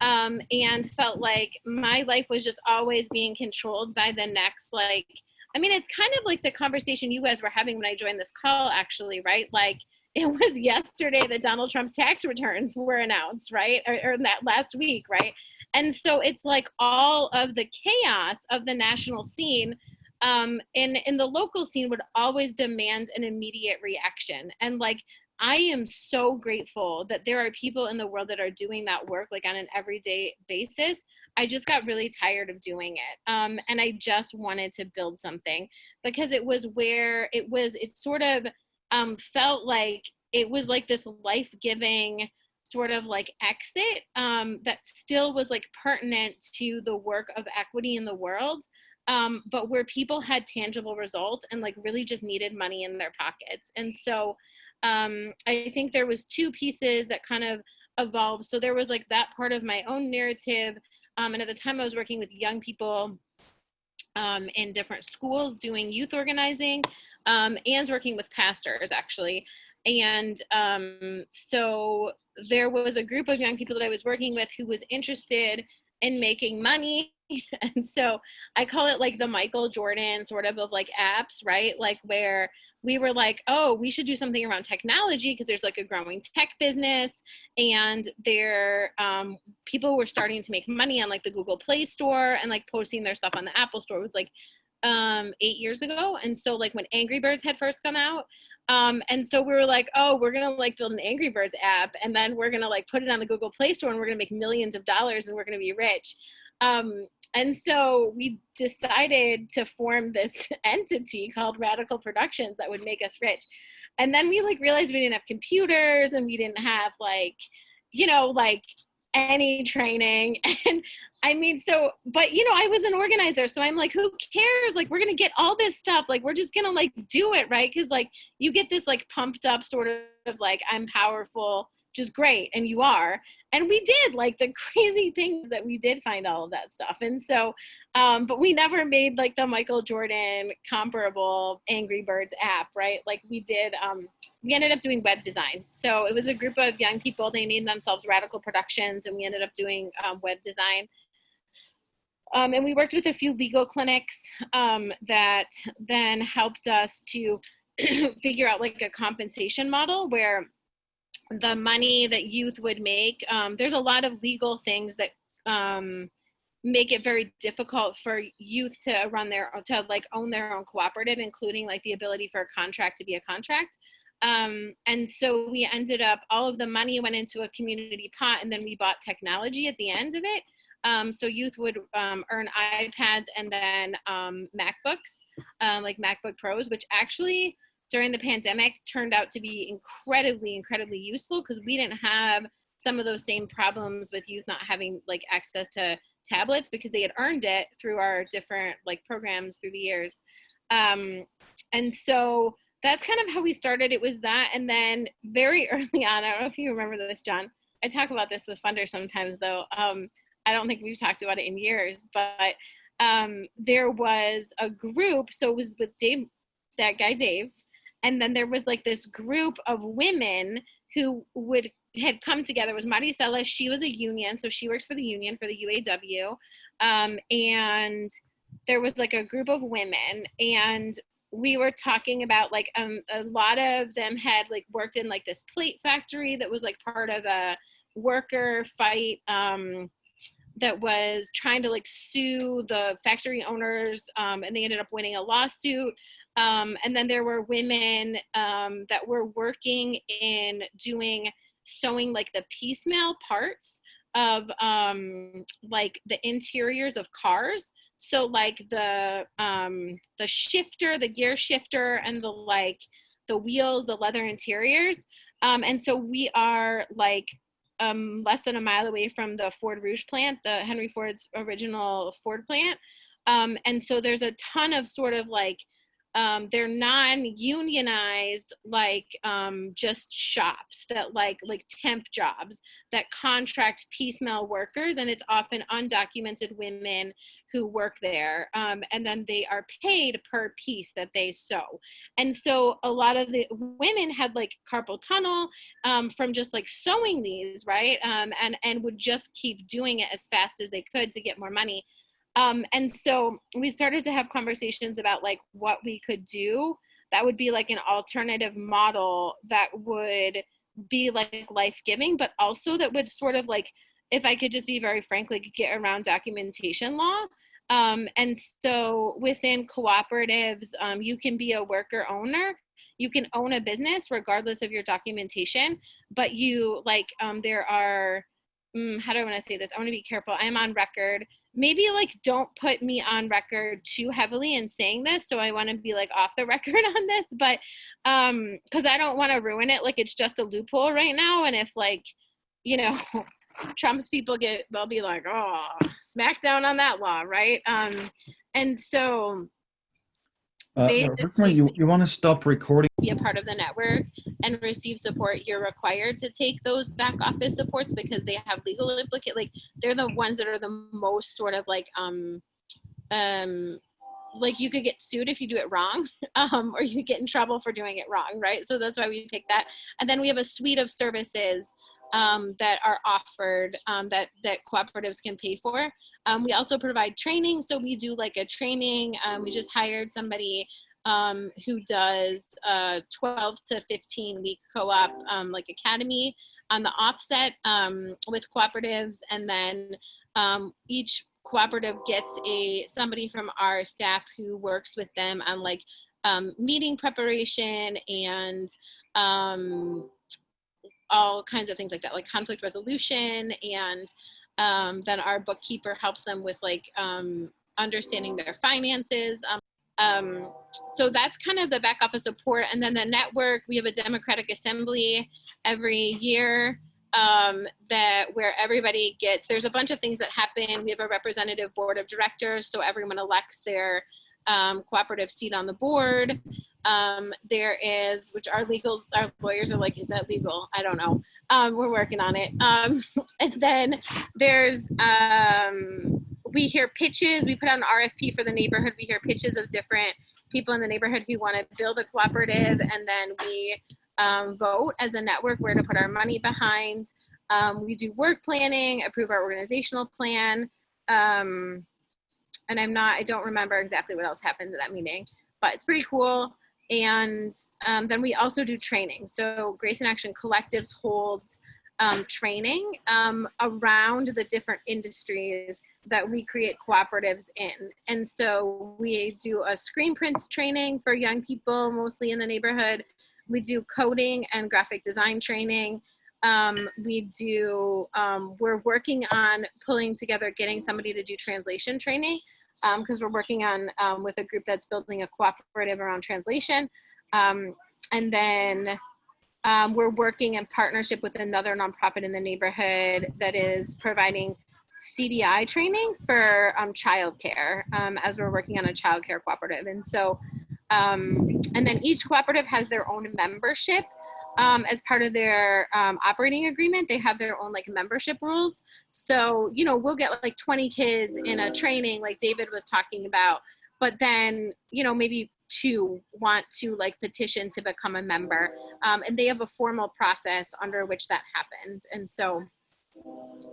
and felt like my life was just always being controlled by the next, like, I mean, it's kind of like the conversation you guys were having when I joined this call, actually, right? Like, it was yesterday that Donald Trump's tax returns were announced, right? Or that last week, right? And so it's like all of the chaos of the national scene in the local scene would always demand an immediate reaction. And like, I am so grateful that there are people in the world that are doing that work like on an everyday basis. I just got really tired of doing it. And I just wanted to build something, because it was where it sort of felt like it was like this life-giving sort of like exit that still was like pertinent to the work of equity in the world, but where people had tangible results and like really just needed money in their pockets. And so I think there was two pieces that kind of evolved. So there was like that part of my own narrative, and at the time I was working with young people in different schools doing youth organizing, and working with pastors actually. And so there was a group of young people that I was working with who was interested in making money. And so I call it like the Michael Jordan sort of like apps, right? Like where we were like, oh, we should do something around technology because there's like a growing tech business, and there people were starting to make money on like the Google Play Store and like posting their stuff on the Apple Store. It was like 8 years ago. And so like when Angry Birds had first come out, and so we were like, oh, we're gonna like build an Angry Birds app, and then we're gonna like put it on the Google Play Store, and we're gonna make millions of dollars, and we're gonna be rich. And so we decided to form this entity called Radical Productions that would make us rich. And then we like realized we didn't have computers, and we didn't have like, you know, like any training. And I mean, so, but you know, I was an organizer, so I'm like, who cares? Like, we're going to get all this stuff. Like, we're just going to like do it. Right. Cause like you get this like pumped up sort of like, I'm powerful which is great, and you are. And we did like the crazy things that we did find all of that stuff. And so, but we never made like the Michael Jordan comparable Angry Birds app, right? Like we did, we ended up doing web design. So it was a group of young people, they named themselves Radical Productions, and we ended up doing web design. And we worked with a few legal clinics that then helped us to figure out like a compensation model where the money that youth would make, there's a lot of legal things that make it very difficult for youth to like own their own cooperative, including like the ability for a contract to be a contract. And so we ended up, all of the money went into a community pot, and then we bought technology at the end of it. So youth would earn iPads and then MacBooks, like MacBook Pros, which actually during the pandemic turned out to be incredibly, incredibly useful, because we didn't have some of those same problems with youth not having like access to tablets, because they had earned it through our different like programs through the years. And so that's kind of how we started. It was that. And then very early on, I don't know if you remember this, John, I talk about this with funders sometimes though. I don't think we've talked about it in years, but there was a group, so it was with Dave, that guy Dave, and then there was like this group of women who had come together. It was Maricela, she was a union, so she works for the union, for the UAW, and there was like a group of women, and we were talking about like a lot of them had like worked in like this plate factory that was like part of a worker fight that was trying to like sue the factory owners, and they ended up winning a lawsuit. And then there were women that were working in sewing like the piecemeal parts of like the interiors of cars. So like the shifter, the gear shifter, and the wheels, the leather interiors. And so we are like less than a mile away from the Ford Rouge plant, the Henry Ford's original Ford plant. And so there's a ton of sort of like, they're non-unionized, like just shops that like temp jobs that contract piecemeal workers, and it's often undocumented women who work there, and then they are paid per piece that they sew. And so a lot of the women had like carpal tunnel from just like sewing these, right? And would just keep doing it as fast as they could to get more money. And so we started to have conversations about like what we could do that would be like an alternative model that would be like life-giving, but also that would sort of like, if I could just be very frank, like get around documentation law. And so within cooperatives, you can be a worker owner. You can own a business regardless of your documentation, but you like, there are, how do I want to say this? I want to be careful. I am on record. Maybe like don't put me on record too heavily in saying this. So I want to be like off the record on this, but because I don't want to ruin it. Like it's just a loophole right now. And if like, you know, Trump's people they'll be like, oh, smack down on that law, right? And so you want to stop recording? Be a part of the network and receive support, you're required to take those back office supports because they have legal like they're the ones that are the most sort of like you could get sued if you do it wrong, or you get in trouble for doing it wrong, right? So that's why we pick that. And then we have a suite of services that are offered that cooperatives can pay for. We also provide training. So we do like a training. We just hired somebody who does 12 to 15 week co-op like academy on the offset with cooperatives. And then each cooperative gets somebody from our staff who works with them on like meeting preparation and all kinds of things like that, like conflict resolution. And then our bookkeeper helps them with like understanding their finances. So that's kind of the back office support. And then the network, we have a Democratic Assembly every year where everybody there's a bunch of things that happen. We have a representative board of directors, so everyone elects their cooperative seat on the board. There is, which our lawyers are like, is that legal? I don't know. We're working on it. And then there's, we hear pitches. We put out an RFP for the neighborhood. We hear pitches of different people in the neighborhood who want to build a cooperative, and then we vote as a network where to put our money behind. We do work planning, approve our organizational plan, and I don't remember exactly what else happened at that meeting, but it's pretty cool. And then we also do training. So Grace in Action Collectives holds training around the different industries that we create cooperatives in. And so we do a screen print training for young people, mostly in the neighborhood. We do coding and graphic design training. We're working on pulling together, getting somebody to do translation training, because we're working on with a group that's building a cooperative around translation. And then we're working in partnership with another nonprofit in the neighborhood that is providing CDI training for childcare, as we're working on a childcare cooperative. And so, and then each cooperative has their own membership. As part of their operating agreement, they have their own like membership rules. So, you know, we'll get like 20 kids in a training like David was talking about, but then, you know, maybe 2 want to like petition to become a member. And they have a formal process under which that happens. And so,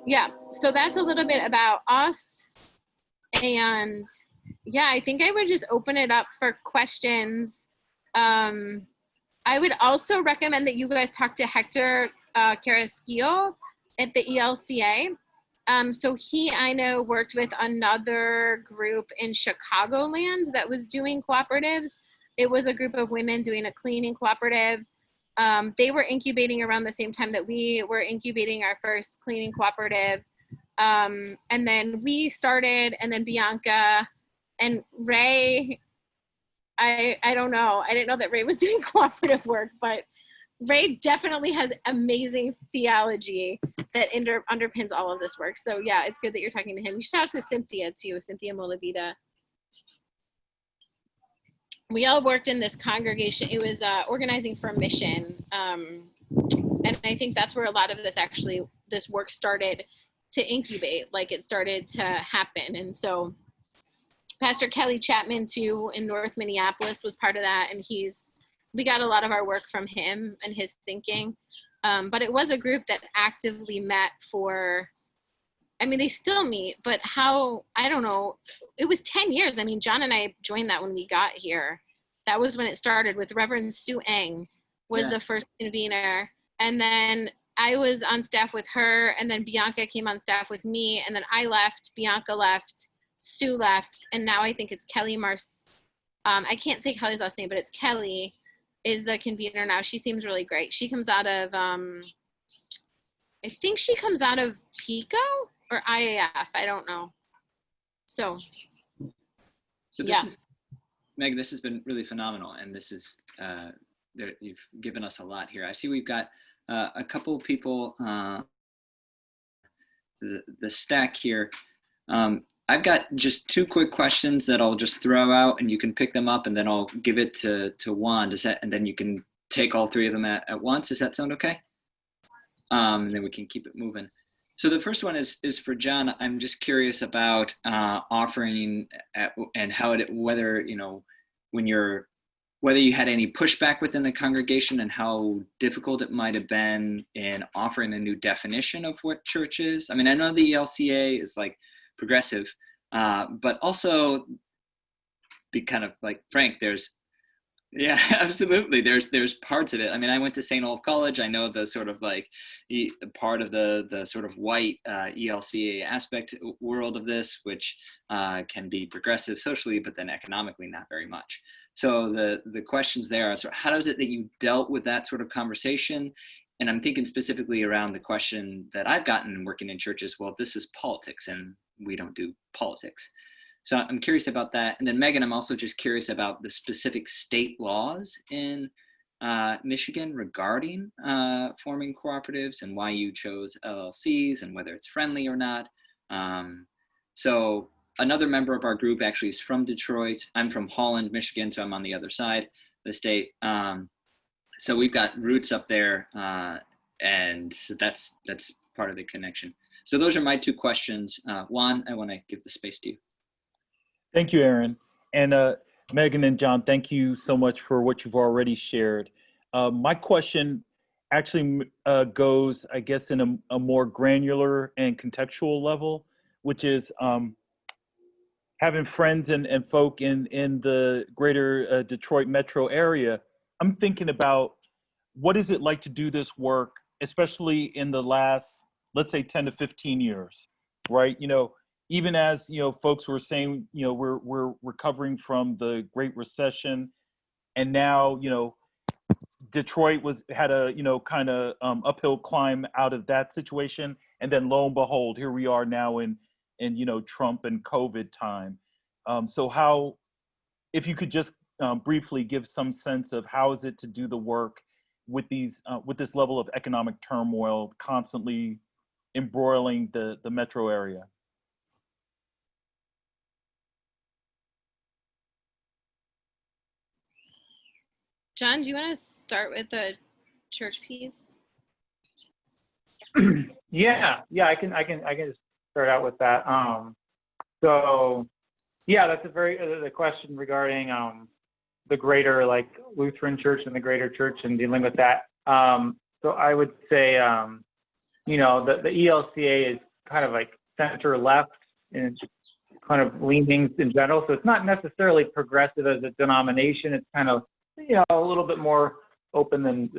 yeah, so that's a little bit about us. And yeah, I think I would just open it up for questions. I would also recommend that you guys talk to Hector Carrasquillo at the ELCA. So he, I know, worked with another group in Chicagoland that was doing cooperatives. It was a group of women doing a cleaning cooperative. They were incubating around the same time that we were incubating our first cleaning cooperative. And then we started, and then Bianca and Ray, I don't know. I didn't know that Ray was doing cooperative work, but Ray definitely has amazing theology that underpins all of this work. So yeah, it's good that you're talking to him. You should shout out to Cynthia too, Cynthia Molavita. We all worked in this congregation. It was organizing for mission. And I think that's where a lot of this work started to incubate, like it started to happen. And so Pastor Kelly Chapman too in North Minneapolis was part of that, and we got a lot of our work from him and his thinking. But it was a group that actively met they still meet, but I don't know, it was 10 years. I mean, John and I joined that when we got here. That was when it started with Reverend Sue Eng was the first convener. And then I was on staff with her, and then Bianca came on staff with me, and then I left, Bianca left, Sue left, and now I think it's Kelly I can't say Kelly's last name, but it's Kelly is the convener now. She seems really great. She comes out of, I think she comes out of PICO or IAF. I don't know. So this is, Meg, this has been really phenomenal. And this is, you've given us a lot here. I see we've got a couple of people, the stack here. I've got just 2 quick questions that I'll just throw out, and you can pick them up, and then I'll give it to Juan. And then you can take all 3 of them at once. Does that sound okay? And then we can keep it moving. So the first one is for John. I'm just curious about offering and how whether you had any pushback within the congregation and how difficult it might have been in offering a new definition of what church is. I mean, I know the ELCA is like progressive, but also be kind of like frank, absolutely. There's parts of it. I mean, I went to St. Olaf College. I know the sort of like part of the sort of white ELCA aspect world of this, which can be progressive socially, but then economically not very much. So the questions there are sort of, how is it that you dealt with that sort of conversation? And I'm thinking specifically around the question that I've gotten working in churches. Well, this is politics, and we don't do politics. So I'm curious about that. And then Megan, I'm also just curious about the specific state laws in Michigan regarding forming cooperatives and why you chose LLCs and whether it's friendly or not. So Another member of our group actually is from Detroit. I'm from Holland, Michigan, so I'm on the other side of the state. So we've got roots up there, and so that's part of the connection. So those are my two questions. Juan, I want to give the space to you. Thank you, Aaron. And Megan and John, thank you so much for what you've already shared. My question actually goes, I guess, in a more granular and contextual level, which is having friends and folk in the greater Detroit metro area. I'm thinking about what is it like to do this work, especially in the last, let's say, 10 to 15 years, right? You know, even as, you know, folks were saying, you know, we're recovering from the Great Recession, and now, you know, Detroit had a, you know, kind of uphill climb out of that situation. And then lo and behold, here we are now in you know, Trump and COVID time. So how, if you could just briefly give some sense of how is it to do the work with these with this level of economic turmoil constantly embroiling the metro area? John, do you want to start with the church piece? Yeah, I can just start out with that. So yeah, that's a very the question regarding the greater like Lutheran church and the greater church and dealing with that. So I would say you know, the ELCA is kind of like center left in kind of leanings in general. So it's not necessarily progressive as a denomination. It's kind of, you know, a little bit more open than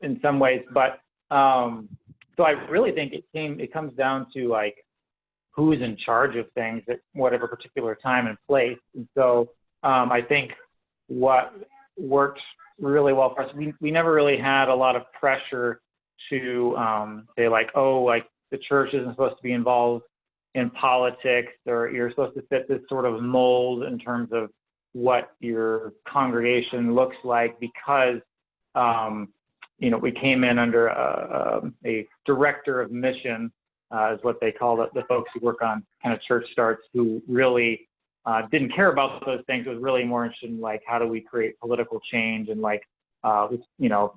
in some ways. But so I really think it comes down to like who's in charge of things at whatever particular time and place. And so I think what worked really well for us, we never really had a lot of pressure to say like, oh, like the church isn't supposed to be involved in politics, or you're supposed to fit this sort of mold in terms of what your congregation looks like, because you know, we came in under a director of mission, is what they call it, the folks who work on kind of church starts, who really didn't care about those things. Was really more interested in like, how do we create political change, and like, you know,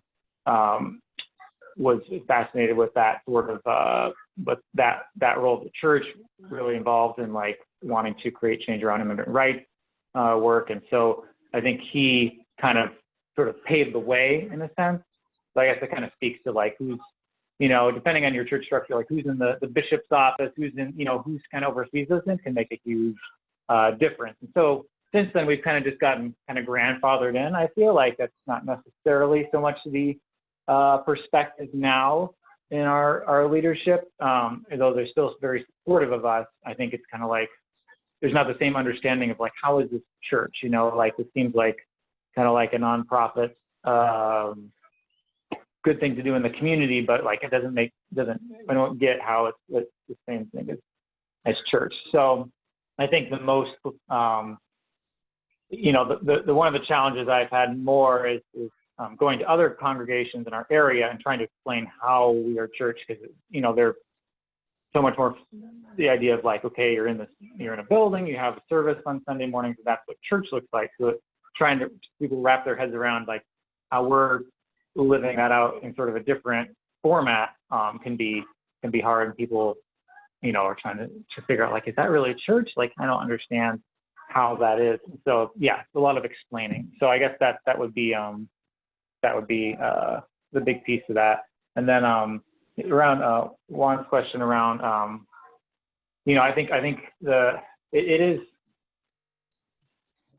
was fascinated with that sort of, but that role of the church really involved in like wanting to create change around immigrant rights work. And so I think he kind of sort of paved the way in a sense. So I guess it kind of speaks to like who's, you know, depending on your church structure, like who's in the bishop's office, who's in, you know, who's kind of oversees those things can make a huge difference. And so since then, we've kind of just gotten kind of grandfathered in. I feel like that's not necessarily so much the perspective now in our leadership, although they're still very supportive of us. I think it's kind of like there's not the same understanding of like, how is this church, you know, like it seems like kind of like a nonprofit, good thing to do in the community, but like it I don't get how it's the same thing as church. So I think the most, you know, the one of the challenges I've had more is going to other congregations in our area and trying to explain how we are church, because, you know, they're so much more the idea of like, okay, you're in a building, you have a service on Sunday mornings, and that's what church looks like. So trying to people wrap their heads around like how we're living that out in sort of a different format can be hard, and people, you know, are trying to figure out like, is that really church? Like, I don't understand how that is. So yeah, a lot of explaining. So I guess that would be the big piece of that. And then around Juan's question around, you know, I think it is.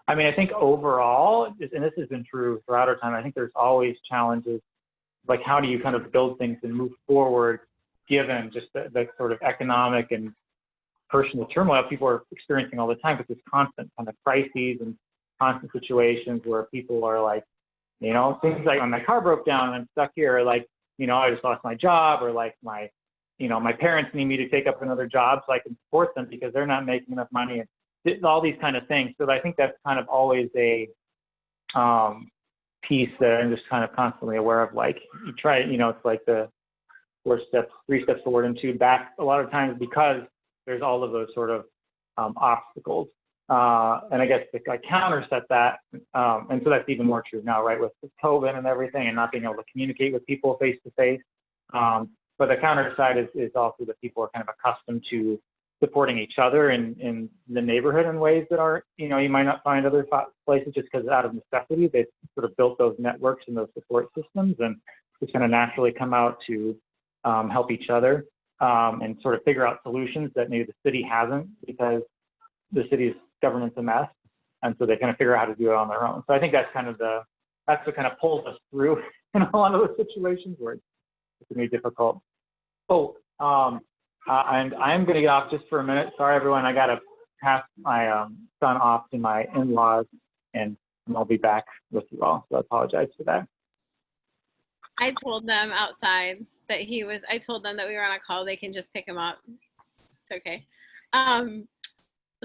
I mean, I think overall, and this has been true throughout our time, I think there's always challenges, like how do you kind of build things and move forward, given just the sort of economic and personal turmoil people are experiencing all the time, with this constant kind of crises and constant situations where people are like, you know, things like when my car broke down and I'm stuck here, or like, you know, I just lost my job, or like my parents need me to take up another job so I can support them because they're not making enough money, and all these kind of things. So I think that's kind of always a piece that I'm just kind of constantly aware of. Like you try, you know, it's like the 3 steps forward and 2 back a lot of times, because there's all of those sort of obstacles. And I guess to counterset that, and so that's even more true now, right, with COVID and everything, and not being able to communicate with people face to face. But the counter side is also that people are kind of accustomed to supporting each other in the neighborhood in ways that are, you might not find other places, just because out of necessity, they've sort of built those networks and those support systems, and just kind of naturally come out to help each other and sort of figure out solutions that maybe the city hasn't, because the city's government's a mess. And so they kind of figure out how to do it on their own. So I think that's what kind of pulls us through in a lot of those situations where it's going to be difficult. Oh, and I'm going to get off just for a minute. Sorry, everyone. I got to pass my son off to my in-laws, and I'll be back with you all. So I apologize for that. I told them outside that I told them that we were on a call. They can just pick him up. It's okay.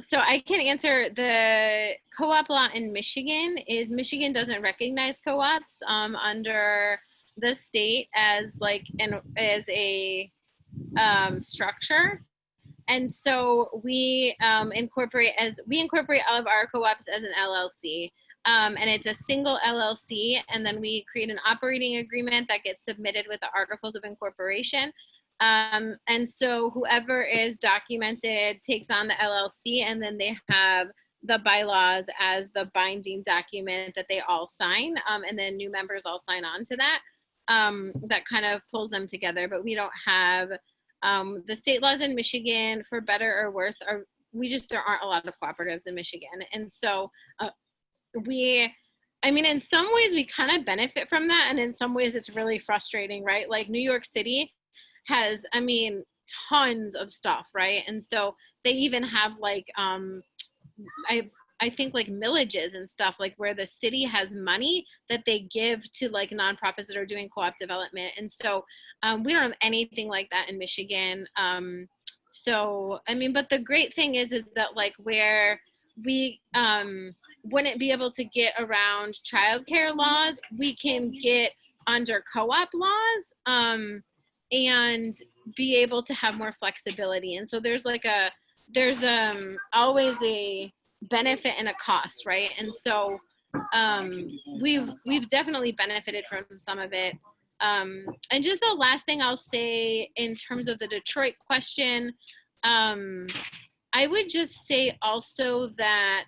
So I can answer. The co-op law in Michigan is Michigan doesn't recognize co-ops under the state as a structure. And so we incorporate all of our co-ops as an LLC. And it's a single LLC, and then we create an operating agreement that gets submitted with the articles of incorporation. And so whoever is documented takes on the LLC, and then they have the bylaws as the binding document that they all sign. And then new members all sign on to that. That kind of pulls them together. But we don't have the state laws in Michigan, for better or worse, there aren't a lot of cooperatives in Michigan. And so in some ways we kind of benefit from that. And in some ways it's really frustrating, right? Like New York City has, tons of stuff, right? And so they even have I think like millages and stuff, like where the city has money that they give to like nonprofits that are doing co-op development. And so we don't have anything like that in Michigan. But the great thing is that like where we wouldn't be able to get around childcare laws, we can get under co-op laws and be able to have more flexibility. And so there's always a benefit and a cost, right? And so we've definitely benefited from some of it. And just the last thing I'll say in terms of the Detroit question, I would just say also that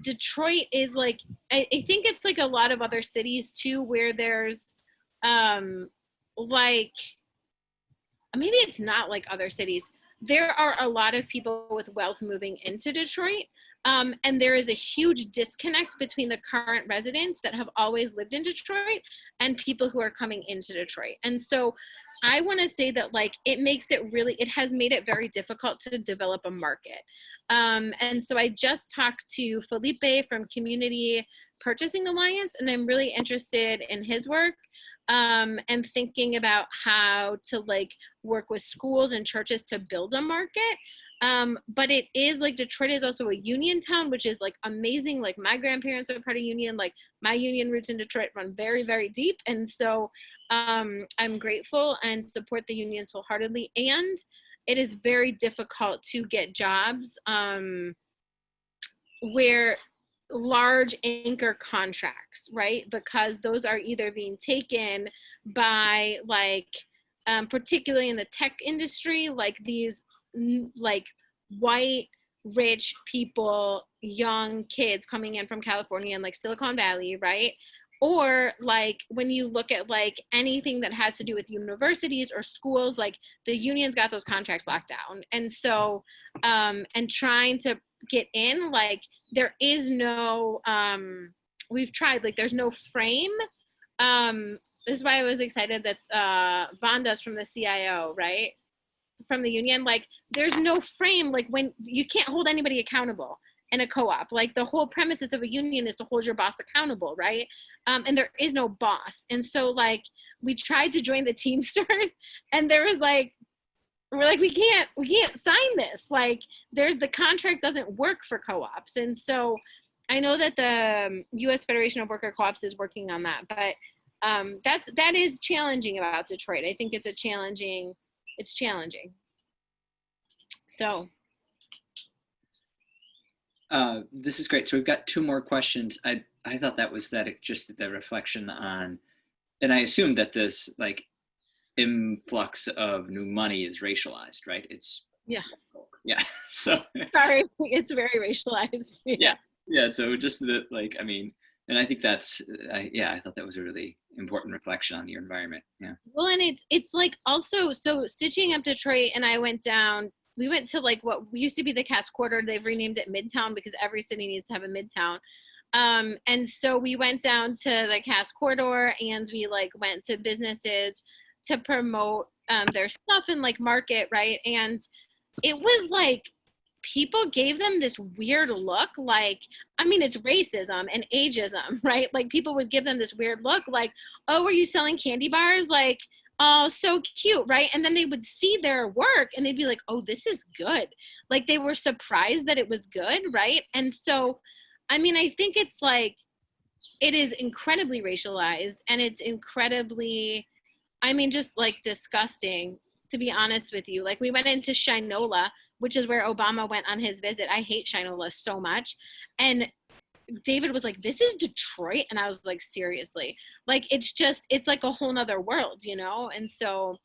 Detroit is like, I think it's like a lot of other cities too, where there's maybe it's not like other cities. There are a lot of people with wealth moving into Detroit. And there is a huge disconnect between the current residents that have always lived in Detroit and people who are coming into Detroit. And so I want to say that it has made it very difficult to develop a market. And so I just talked to Felipe from Community Purchasing Alliance, and I'm really interested in his work. And thinking about how to work with schools and churches to build a market. But it is Detroit is also a union town, which is amazing. My grandparents are part of union, my union roots in Detroit run very, very deep. And so I'm grateful and support the unions wholeheartedly. And it is very difficult to get jobs where large anchor contracts, right? Because those are either being taken by particularly in the tech industry, these white rich people, young kids coming in from California and Silicon Valley, right? Or when you look at anything that has to do with universities or schools, the unions got those contracts locked down. And so and trying to get in, there is no we've tried, there's no frame. This is why I was excited that Vanda's from the CIO, right, from the union. There's no frame, when you can't hold anybody accountable in a co-op. The whole premises of a union is to hold your boss accountable, right? And there is no boss. And so we tried to join the Teamsters, and there was we're we can't sign this. The contract doesn't work for co-ops. And so I know that the U.S. Federation of Worker Co-ops is working on that, but that is challenging about Detroit. I think it's challenging. So This is great. So we've got two more questions. I thought that was that just the reflection on, and I assume that this like influx of new money is racialized, right? It's Yeah. yeah. So sorry, it's very racialized. yeah, yeah. So just that, like, I mean, and I think that's, yeah, I thought that was a really important reflection on your environment. Yeah. Well, and it's like also, so Stitching Up Detroit and I went down, we went to like what used to be the Cass Quarter. They've renamed it Midtown because every city needs to have a Midtown. And so we went down to the Cass Corridor and we like went to businesses to promote their stuff and like market, right? And it was like people gave them this weird look, like, I mean, it's racism and ageism, right? Like people would give them this weird look like, oh, are you selling candy bars? Like, oh, so cute, right? And then they would see their work and they'd be like, oh, this is good. Like they were surprised that it was good, right? And so, I mean, I think it's like, it is incredibly racialized and it's incredibly, I mean, just like disgusting, to be honest with you. Like we went into Shinola, which is where Obama went on his visit. I hate Shinola so much. And David was like, this is Detroit. And I was like, seriously, like, it's just, it's like a whole nother world, you know? And so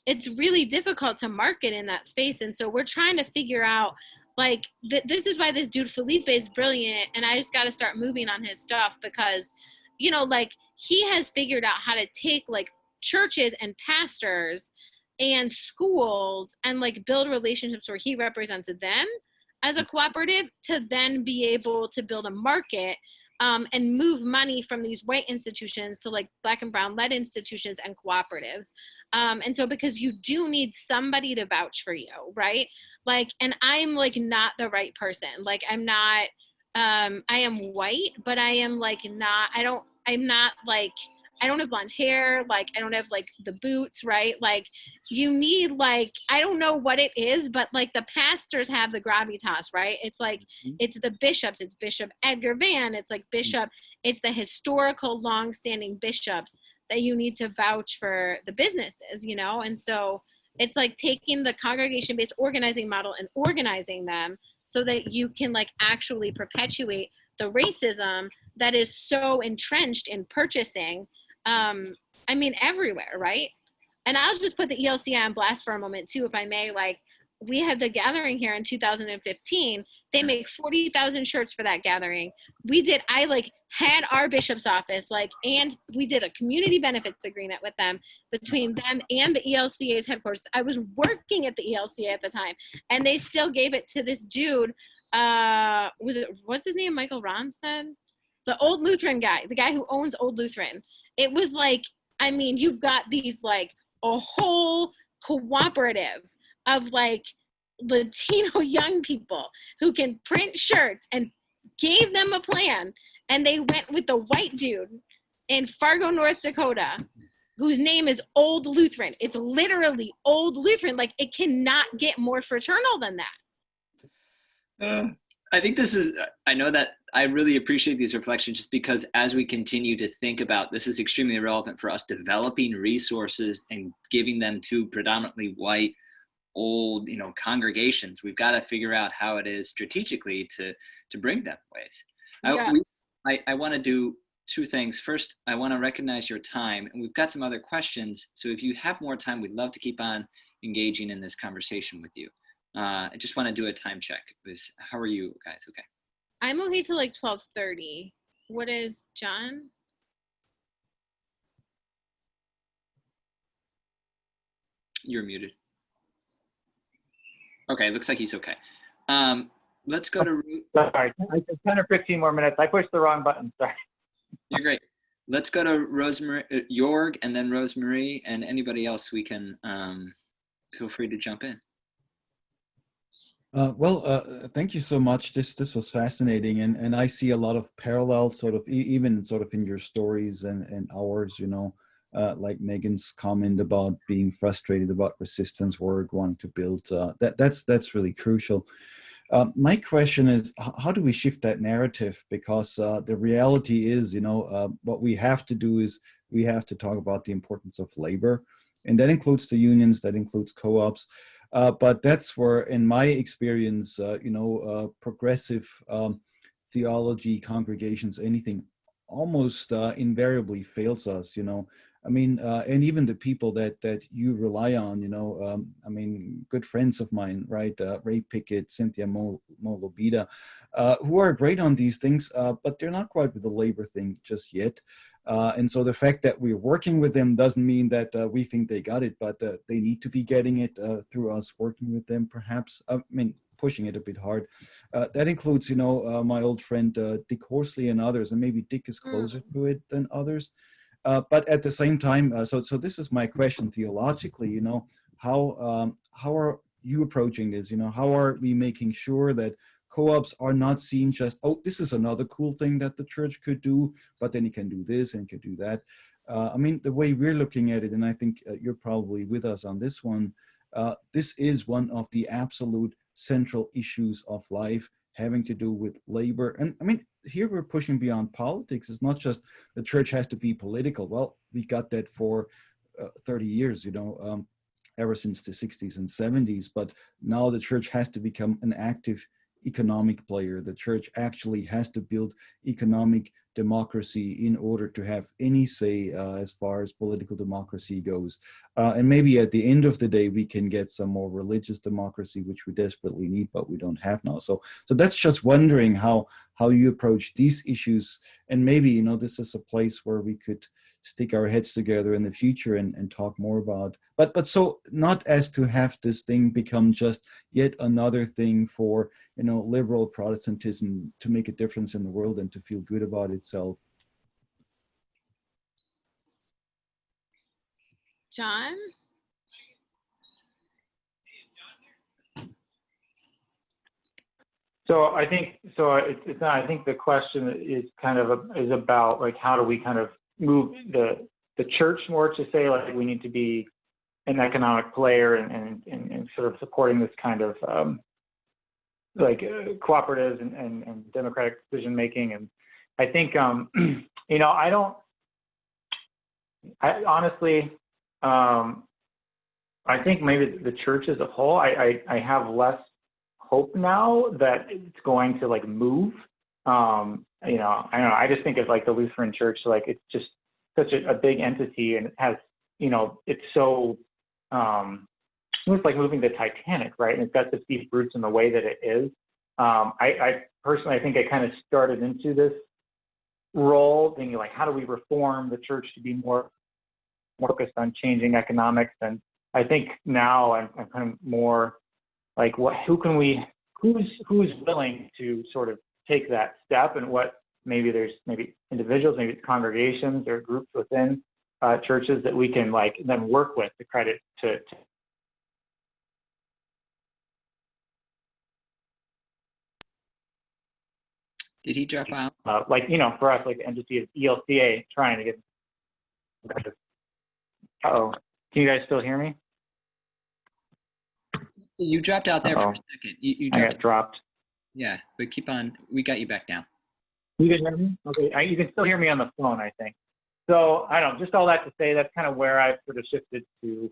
it's really difficult to market in that space. And so we're trying to figure out, like, this is why this dude Felipe is brilliant. And I just got to start moving on his stuff because, you know, like he has figured out how to take like churches and pastors and schools and like build relationships where he represents them as a cooperative to then be able to build a market and move money from these white institutions to like Black and brown led institutions and cooperatives. And so because you do need somebody to vouch for you, right? Like, and I'm like not the right person. Like I'm not, I am white, but I am like not, I'm not like, I don't have blonde hair, like I don't have like the boots, right? Like you need like, I don't know what it is, but like the pastors have the gravitas, right? It's like, it's the bishops, it's Bishop Edgar Van, it's like Bishop, it's the historical long-standing bishops that you need to vouch for the businesses, you know? And so it's like taking the congregation-based organizing model and organizing them so that you can like actually perpetuate the racism that is so entrenched in purchasing, I mean, everywhere, right? And I'll just put the ELCI on blast for a moment too, if I may. Like, we had the gathering here in 2015. They make 40,000 shirts for that gathering. I like had our bishop's office, like, and we did a community benefits agreement with them between them and the ELCA's headquarters. I was working at the ELCA at the time, and they still gave it to this dude. What's his name? Michael Romstead? The old Lutheran guy, the guy who owns Old Lutheran. It was like, I mean, you've got these like a whole cooperative of like Latino young people who can print shirts and gave them a plan. And they went with the white dude in Fargo, North Dakota, whose name is Old Lutheran. It's literally Old Lutheran. Like it cannot get more fraternal than that. I think this is, I know that I really appreciate these reflections just because as we continue to think about, this is extremely relevant for us, developing resources and giving them to predominantly white, old, you know, congregations. We've got to figure out how it is strategically to bring them ways. Yeah. I want to do two things. First, I want to recognize your time, and we've got some other questions. So if you have more time, we'd love to keep on engaging in this conversation with you. I just want to do a time check. How are you guys? Okay. I'm okay till like 12:30. What is John? You're muted. Okay, looks like he's okay. Let's go to. Sorry, 10 or 15 more minutes. I pushed the wrong button. Sorry. You're great. Let's go to Rosemary, Jorg, and then Rosemary, and anybody else we can feel free to jump in. Thank you so much. This was fascinating, and I see a lot of parallels, sort of even sort of in your stories and ours. You know, like Megan's comment about being frustrated about resistance work, wanting to build. That's really crucial. My question is, how do we shift that narrative? Because the reality is, you know, what we have to do is we have to talk about the importance of labor. And that includes the unions, that includes co-ops. But that's where, in my experience, progressive theology, congregations, anything almost invariably fails us, I mean, and even the people that you rely on, I mean, good friends of mine, right? Ray Pickett, Cynthia Molobita, who are great on these things, but they're not quite with the labor thing just yet. And so the fact that we're working with them doesn't mean that we think they got it, but they need to be getting it through us working with them, perhaps. I mean, pushing it a bit hard. That includes, my old friend Dick Horsley and others, and maybe Dick is closer to it than others. But at the same time, so this is my question theologically, how are you approaching this? How are we making sure that co-ops are not seen just, oh, this is another cool thing that the church could do, but then it can do this and it can do that. I mean, the way we're looking at it, and I think you're probably with us on this one, this is one of the absolute central issues of life, having to do with labor. And I mean, here we're pushing beyond politics. It's not just the church has to be political. Well, we got that for 30 years, ever since the 60s and 70s. But now the church has to become an active economic player. The church actually has to build economic democracy in order to have any say as far as political democracy goes. And maybe at the end of the day, we can get some more religious democracy, which we desperately need, but we don't have now. So that's just wondering how you approach these issues. And maybe, this is a place where we could stick our heads together in the future and talk more about, but so not as to have this thing become just yet another thing for, liberal Protestantism to make a difference in the world and to feel good about itself. John? So I think it's not. I think the question is kind of is about like how do we kind of move the church more to say like we need to be an economic player and sort of supporting this kind of cooperatives and democratic decision making. And I think I honestly I think maybe the church as a whole I have less hope now that it's going to like move. I don't know. I just think of like the Lutheran Church, like it's just such a big entity, and it has, it's so, it's like moving the Titanic, right? And it's got this deep roots in the way that it is. I personally, I think I kind of started into this role thinking like, how do we reform the church to be more focused on changing economics? And I think now I'm kind of more like, who's willing to sort of take that step, and what maybe individuals, maybe it's congregations or groups within churches that we can like then work with to credit to. Did he drop out? For us, like the entity of ELCA trying to get. Uh-oh, can you guys still hear me? You dropped out there for a second. You I got dropped. Yeah, but keep on. We got you back now. You can hear me? Okay, you can still hear me on the phone, I think. So I don't know, just all that to say, that's kind of where I've sort of shifted to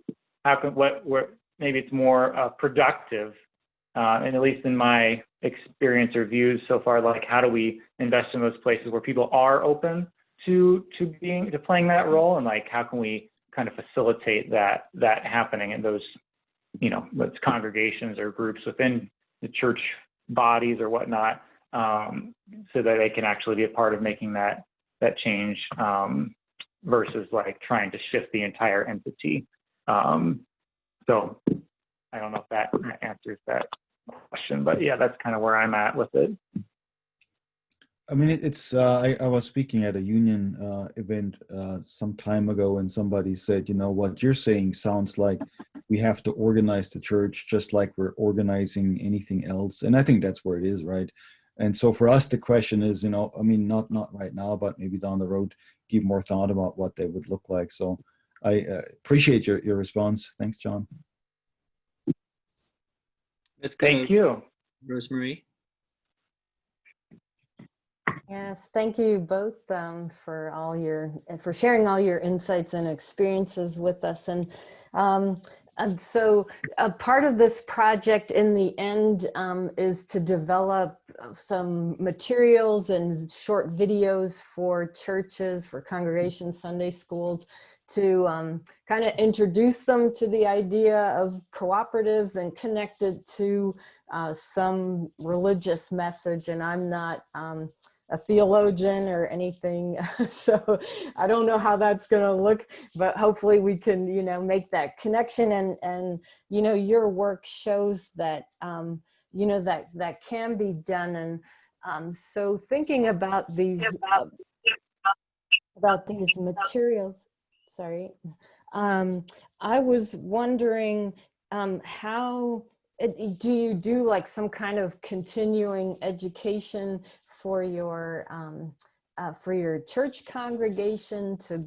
where maybe it's more productive, and at least in my experience or views so far, like how do we invest in those places where people are open to playing that role, and like how can we kind of facilitate that happening in those, those congregations or groups within the church bodies or whatnot, so that they can actually be a part of making that change, versus like trying to shift the entire entity. So I don't know if that answers that question, but yeah, that's kind of where I'm at with it. I mean, it's I was speaking at a union event some time ago, and somebody said, what you're saying sounds like we have to organize the church just like we're organizing anything else. And I think that's where it is, right? And so for us, the question is, I mean, not right now, but maybe down the road, give more thought about what they would look like. So I appreciate your response. Thanks, John. Let's go. Thank you. Rosemary. Yes, thank you both for sharing all your insights and experiences with us. And so a part of this project in the end is to develop some materials and short videos for churches, for congregations, Sunday schools, to kind of introduce them to the idea of cooperatives and connect it to some religious message. And I'm not a theologian or anything, so I don't know how that's going to look, but hopefully we can, make that connection. And your work shows that, that can be done. And so thinking about these materials, sorry, I was wondering how do you do like some kind of continuing education for your church congregation to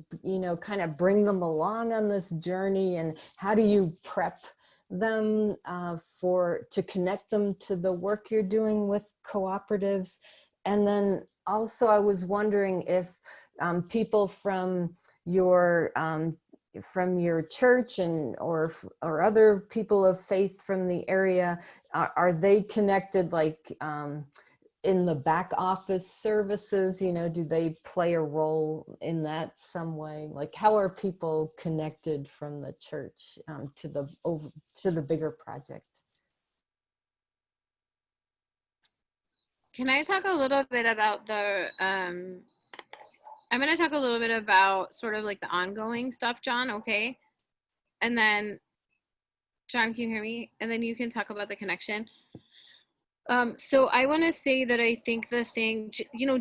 kind of bring them along on this journey, and how do you prep them to connect them to the work you're doing with cooperatives? And then also I was wondering if people from your church or other people of faith from the area, are they connected like in the back office services? Do they play a role in that some way? Like, how are people connected from the church to the bigger project? Can I talk a little bit about I'm going to talk a little bit about sort of like the ongoing stuff, John, okay? And then, John, can you hear me? And then you can talk about the connection. So I want to say that I think the thing,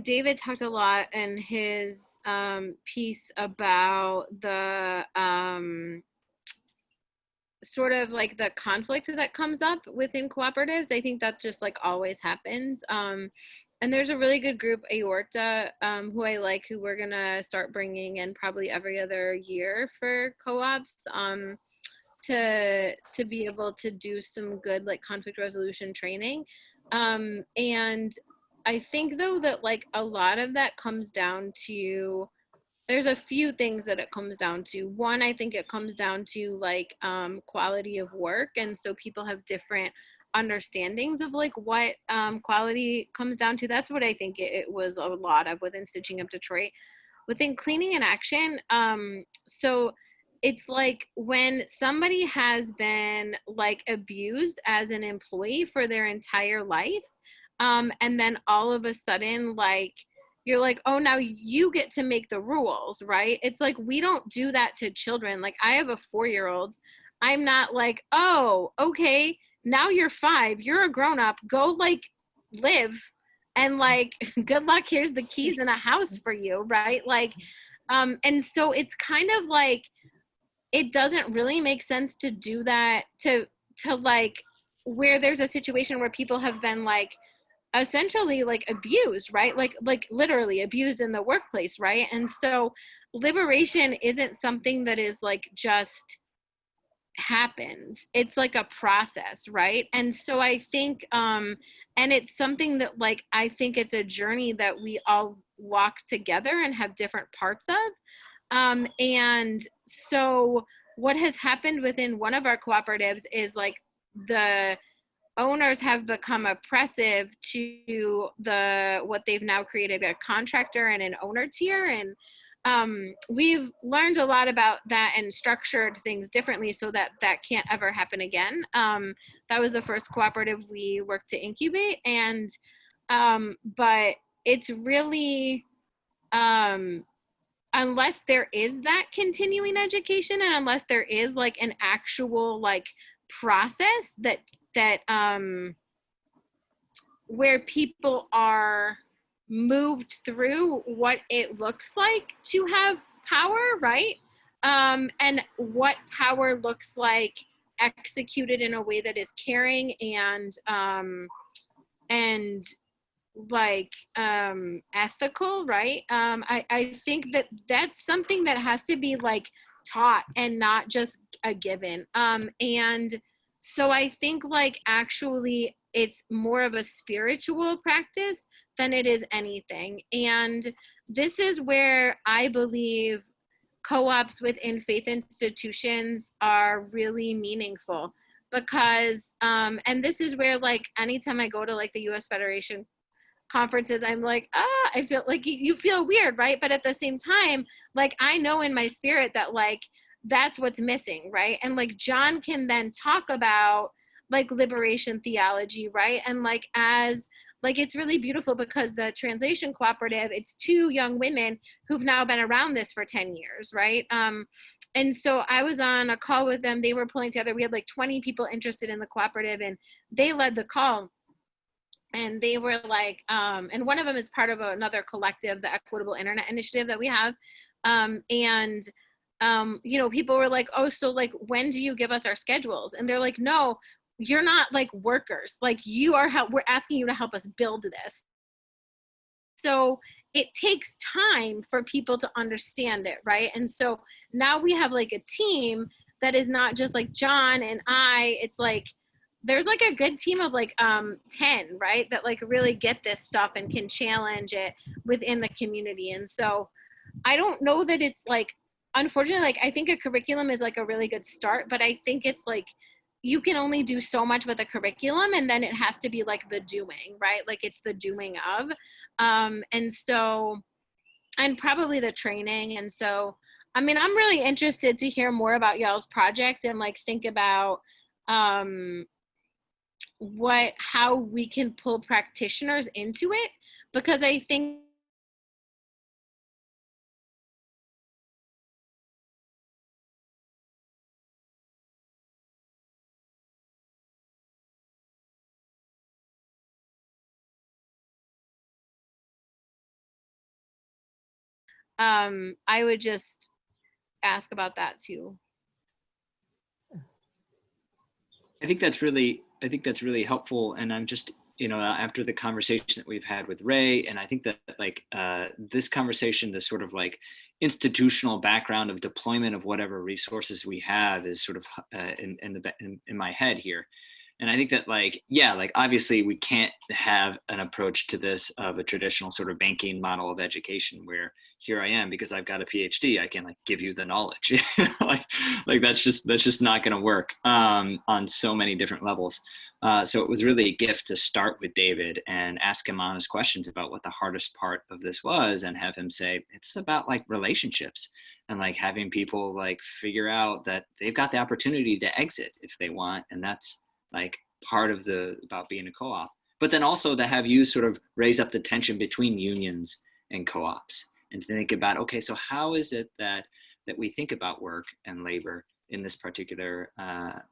David talked a lot in his piece about the sort of like the conflict that comes up within cooperatives. I think that just like always happens. And there's a really good group, Aorta, who I like, who we're gonna start bringing in probably every other year for co-ops to be able to do some good like conflict resolution training. And I think though that like a lot of that comes down to, there's a few things that it comes down to. One, I think it comes down to like quality of work. And so people have different understandings of like what quality comes down to. That's what I think it was a lot of within Stitching Up Detroit. Within Cleaning in Action, so it's like when somebody has been like abused as an employee for their entire life, and then all of a sudden like you're like, oh, now you get to make the rules, right? It's like, we don't do that to children. Like, I have a 4-year-old. I'm not like, oh, okay, now you're 5, you're a grown-up, go like live, and like good luck, here's the keys in a house for you, right? Like and so it's kind of like, it doesn't really make sense to do that to like where there's a situation where people have been like essentially like abused, right? Like literally abused in the workplace, right? And so liberation isn't something that is like just happens. It's like a process, right? And so I think and it's something that like I think it's a journey that we all walk together and have different parts of. And so what has happened within one of our cooperatives is like the owners have become oppressive to what they've now created, a contractor and an owner tier. And we've learned a lot about that and structured things differently so that can't ever happen again. That was the first cooperative we worked to incubate. And but it's really unless there is that continuing education, and unless there is like an actual like process that where people are moved through what it looks like to have power, right? And what power looks like executed in a way that is caring and like ethical, right? I think that that's something that has to be like taught and not just a given. And so I think like actually it's more of a spiritual practice than it is anything. And this is where I believe co-ops within faith institutions are really meaningful, because and this is where, like, anytime I go to like the US Federation conferences, I'm like, I feel like you feel weird, right? But at the same time, like, I know in my spirit that like that's what's missing, right? And like John can then talk about like liberation theology, right? And like, as like, it's really beautiful because the Translation Cooperative, it's two young women who've now been around this for 10 years, right? And so I was on a call with them. They were pulling together. We had like 20 people interested in the cooperative, and they led the call. And they were like, and one of them is part of another collective, the Equitable Internet Initiative that we have. You know, people were like, oh, so like, when do you give us our schedules? And they're like, no, you're not like workers. Like, you are we're asking you to help us build this. So it takes time for people to understand it, right? And so now we have like a team that is not just like John and I, it's like, there's like a good team of like 10, right? That like really get this stuff and can challenge it within the community. And so I don't know that it's like, unfortunately, like, I think a curriculum is like a really good start, but I think it's like, you can only do so much with a curriculum, and then it has to be like the doing, right? Like, it's the doing of. And so, and probably the training. And so, I mean, I'm really interested to hear more about y'all's project and like think about how we can pull practitioners into it, because I think I would just ask about that too. I think that's really helpful. And I'm just, you know, after the conversation that we've had with Ray, and I think that like this conversation, the sort of like institutional background of deployment of whatever resources we have is sort of in my head here. And I think that like, yeah, like obviously we can't have an approach to this of a traditional sort of banking model of education where here I am because I've got a PhD, I can like give you the knowledge. like that's just not going to work on so many different levels. So it was really a gift to start with David and ask him honest questions about what the hardest part of this was, and have him say it's about like relationships and like having people like figure out that they've got the opportunity to exit if they want, and that's like part of about being a co-op. But then also to have you sort of raise up the tension between unions and co-ops, and to think about, okay, so how is it that we think about work and labor in this particular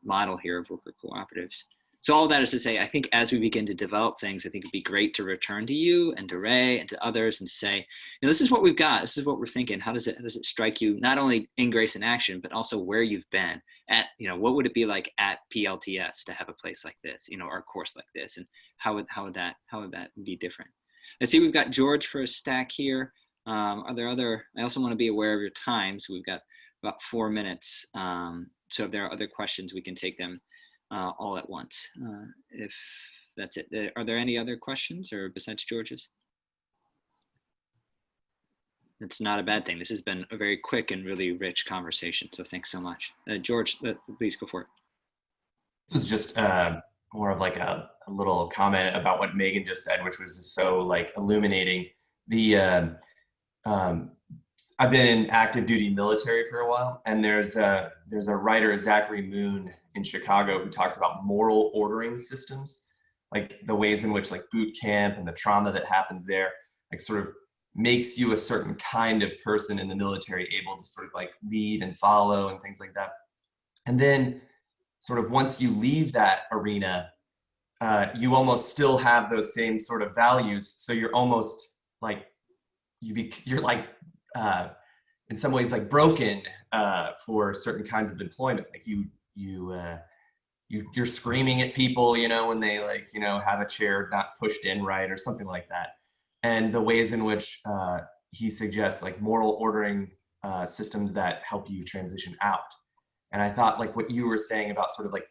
model here of worker cooperatives? So all that is to say, I think as we begin to develop things, I think it'd be great to return to you and to Ray and to others and say, you know, this is what we've got. This is what we're thinking. How does it strike you, not only in Grace in Action, but also where you've been at, you know, what would it be like at PLTS to have a place like this, you know, or a course like this, and how would that be different? I see we've got George for a stack here. Are there other, I also want to be aware of your time. So we've got about 4 minutes. So if there are other questions, we can take them all at once. If that's it. Are there any other questions or besides George's? It's not a bad thing. This has been a very quick and really rich conversation. So thanks so much. George, please go for it. This is just more of like a little comment about what Megan just said, which was just so like illuminating. I've been in active duty military for a while, and there's a writer, Zachary Moon, in Chicago, who talks about moral ordering systems, like the ways in which like boot camp and the trauma that happens there, like sort of makes you a certain kind of person in the military, able to sort of like lead and follow and things like that. And then sort of once you leave that arena, you almost still have those same sort of values. So you're almost like, you're like, in some ways like broken for certain kinds of employment. Like you're screaming at people, you know, when they like, you know, have a chair not pushed in right or something like that. And the ways in which he suggests like moral ordering systems that help you transition out. And I thought like what you were saying about sort of like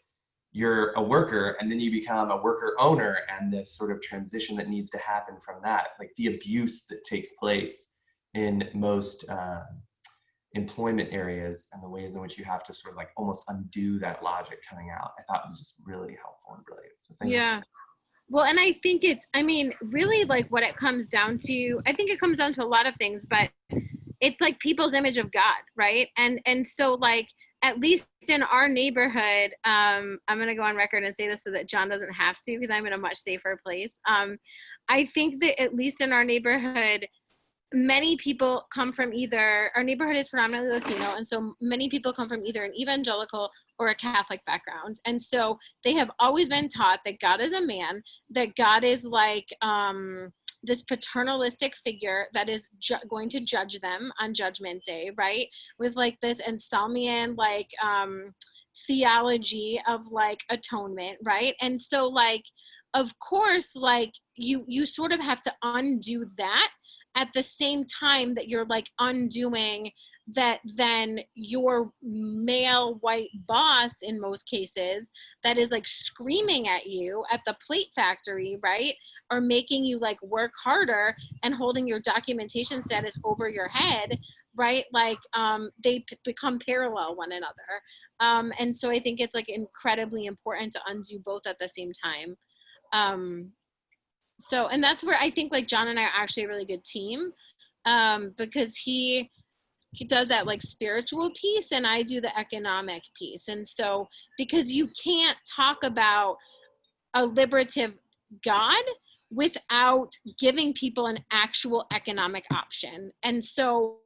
you're a worker and then you become a worker owner, and this sort of transition that needs to happen from that, like the abuse that takes place in most employment areas and the ways in which you have to sort of like almost undo that logic coming out, I thought was just really helpful and brilliant. So thank you so much. Well, and I think it's, I mean, really like what it comes down to, I think it comes down to a lot of things, but it's like people's image of God, right? And so like, at least in our neighborhood, I'm gonna go on record and say this so that John doesn't have to, because I'm in a much safer place. I think that at least in our neighborhood, many people come from either, our neighborhood is predominantly Latino, and so many people come from either an evangelical or a Catholic background. And so they have always been taught that God is a man, that God is like this paternalistic figure that is going to judge them on Judgment Day, right? With like this Anselmian like theology of like atonement, right? And so like, of course, like you sort of have to undo that at the same time that you're like undoing that then your male white boss in most cases that is like screaming at you at the plate factory, right? Or making you like work harder and holding your documentation status over your head, right? Like they become parallel one another. And so I think it's like incredibly important to undo both at the same time. So, and that's where I think like John and I are actually a really good team, because he does that like spiritual piece and I do the economic piece. And so, because you can't talk about a liberative God without giving people an actual economic option. And so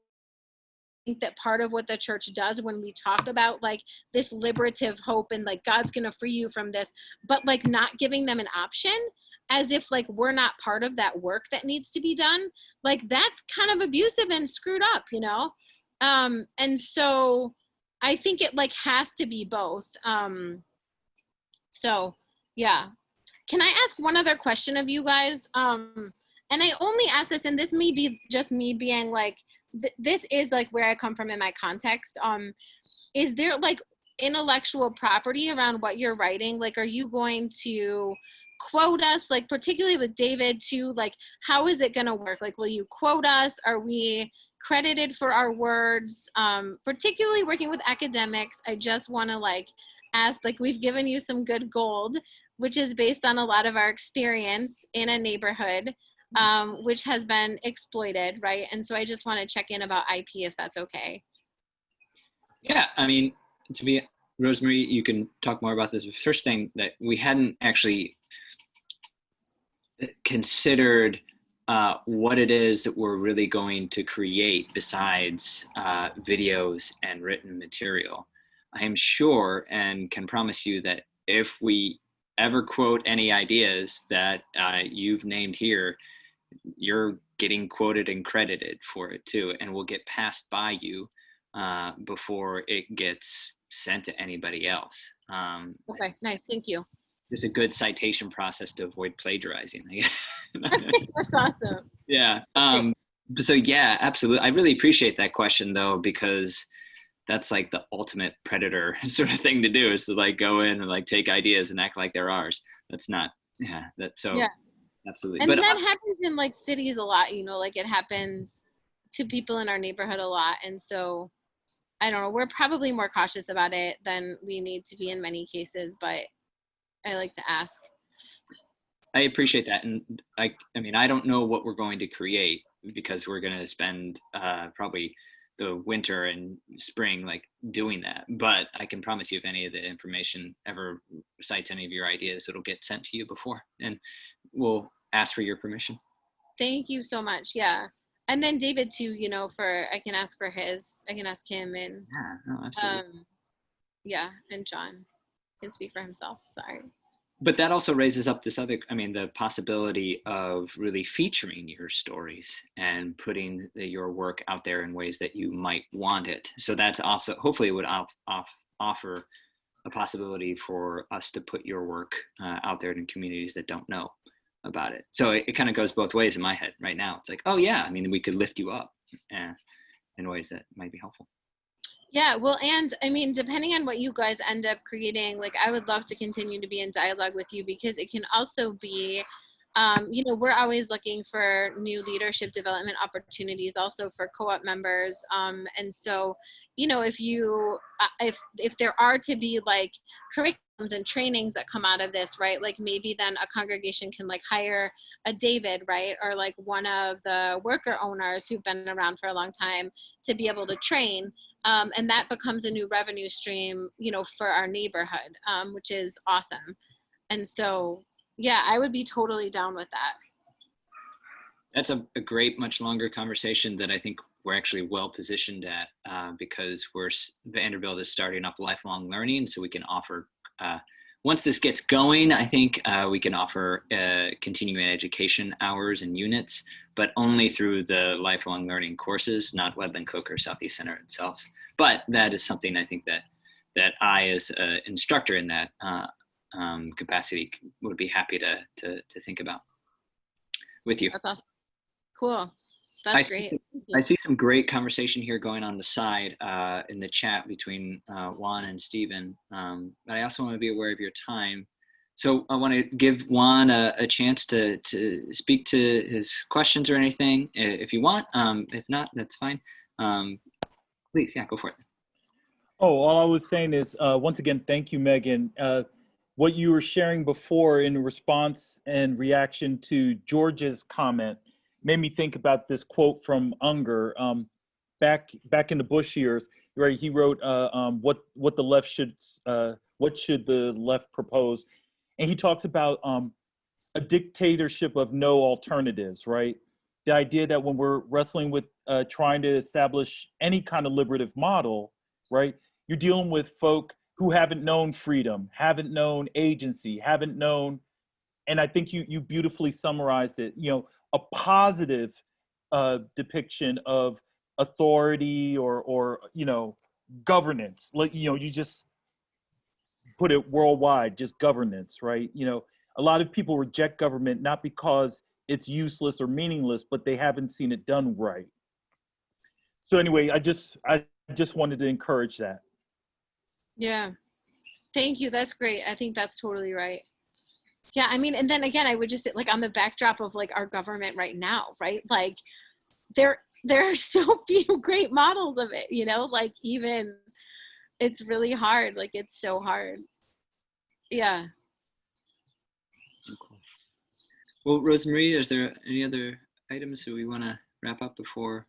I think that part of what the church does when we talk about like this liberative hope and like God's gonna free you from this, but like not giving them an option, as if like we're not part of that work that needs to be done, like that's kind of abusive and screwed up, you know? And so I think it like has to be both. So yeah. Can I ask one other question of you guys? And I only ask this, and this may be just me being like, this is like where I come from in my context. Is there like intellectual property around what you're writing? Like, are you going to quote us, like particularly with David too, like how is it going to work? Like, will you quote us? Are we credited for our words? Particularly working with academics, I just want to like ask, like we've given you some good gold, which is based on a lot of our experience in a neighborhood, which has been exploited, right? And so I just want to check in about IP, if that's okay. Yeah, I mean, to be, Rosemary, you can talk more about this. The first thing that we hadn't actually considered what it is that we're really going to create besides videos and written material. I am sure and can promise you that if we ever quote any ideas that you've named here, you're getting quoted and credited for it too, and will get passed by you before it gets sent to anybody else. Okay, nice, thank you. Just a good citation process to avoid plagiarizing. That's awesome. Yeah. So yeah, absolutely. I really appreciate that question though, because that's like the ultimate predator sort of thing to do, is to like go in and like take ideas and act like they're ours. That's not, yeah, that's so, yeah. Absolutely. And but that happens in like cities a lot, you know, like it happens to people in our neighborhood a lot. And so I don't know, we're probably more cautious about it than we need to be in many cases, but I like to ask. I appreciate that. And I mean, I don't know what we're going to create, because we're going to spend probably the winter and spring like doing that. But I can promise you, if any of the information ever cites any of your ideas, it'll get sent to you before, and we'll ask for your permission. Thank you so much. Yeah. And then David too, you know, I can ask for his, I can ask him, and yeah, no, absolutely. Yeah, and John can speak for himself. Sorry. But that also raises up this other, I mean, the possibility of really featuring your stories and putting your work out there in ways that you might want it. So that's also, hopefully would offer a possibility for us to put your work out there in communities that don't know about it. So it kind of goes both ways in my head right now. It's like, oh yeah, I mean, we could lift you up in ways that might be helpful. Yeah, well, and I mean, depending on what you guys end up creating, like I would love to continue to be in dialogue with you because it can also be, you know, we're always looking for new leadership development opportunities also for co-op members. And so, you know, if you, if there are to be like curriculums and trainings that come out of this, right? Like maybe then a congregation can like hire a David, right? Or like one of the worker owners who've been around for a long time to be able to train. And that becomes a new revenue stream, you know, for our neighborhood, which is awesome. And so, yeah, I would be totally down with that. That's a great, much longer conversation that I think we're actually well positioned at because Vanderbilt is starting up lifelong learning, so we can offer. Once this gets going, I think we can offer continuing education hours and units, but only through the lifelong learning courses, not Wendland Cook or Southeast Center itself. But that is something I think that I, as an instructor in that capacity, would be happy to think about with you. That's awesome. Cool. That's great. I see some great conversation here going on the side in the chat between Juan and Stephen, but I also want to be aware of your time. So I want to give Juan a chance to speak to his questions or anything if you want. If not, that's fine. Please, yeah, go for it. Oh, all I was saying is, once again, thank you, Megan. What you were sharing before in response and reaction to George's comment made me think about this quote from Unger. Back in the Bush years, right? He wrote, "What the left should, what should the left propose?" And he talks about a dictatorship of no alternatives, right? The idea that when we're wrestling with trying to establish any kind of liberative model, right? You're dealing with folk who haven't known freedom, haven't known agency, haven't known, and I think you beautifully summarized it, you know, a positive depiction of authority or you know, governance. Like, you know, you just put it worldwide, just governance, right? You know, a lot of people reject government not because it's useless or meaningless, but they haven't seen it done right. So anyway, I just wanted to encourage that. Yeah. Thank you. That's great. I think that's totally right. Yeah, I mean, and then again, I would just say, like, on the backdrop of like our government right now, right? Like there are so few great models of it, you know, like even it's really hard. Like it's so hard. Yeah. Cool. Well, Rosemarie, is there any other items that we want to wrap up before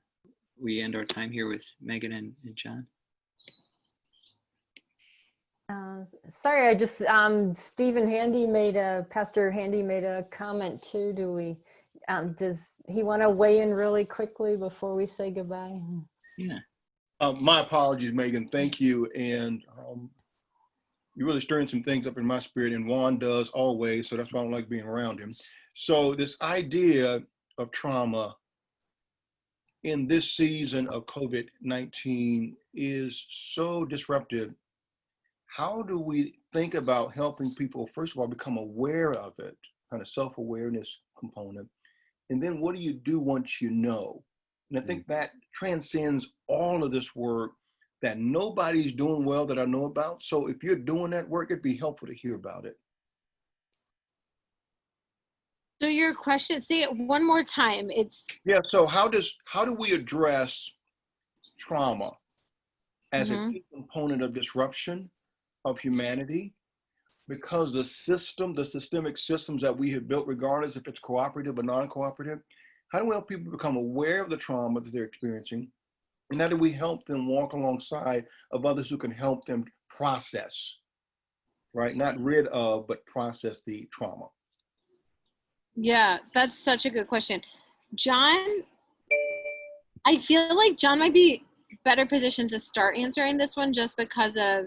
we end our time here with Megan and John? Sorry, I just, Stephen Handy Pastor Handy made a comment too. Do we, does he want to weigh in really quickly before we say goodbye? Yeah. My apologies, Megan. Thank you. And you're really stirring some things up in my spirit, and Juan does always, so that's why I don't like being around him. So this idea of trauma in this season of COVID-19 is so disruptive. How do we think about helping people, first of all, become aware of it, kind of self-awareness component, and then what do you do once you know? And I think that transcends all of this work that nobody's doing well that I know about. So if you're doing that work, it'd be helpful to hear about it. So your question, say it one more time. It's yeah. So how do we address trauma as a key component of disruption of humanity? Because the systemic systems that we have built, regardless if it's cooperative or non-cooperative, how do we help people become aware of the trauma that they're experiencing? And how do we help them walk alongside of others who can help them process, right? Not rid of, but process the trauma. Yeah, that's such a good question. John, I feel like John might be better positioned to start answering this one just because of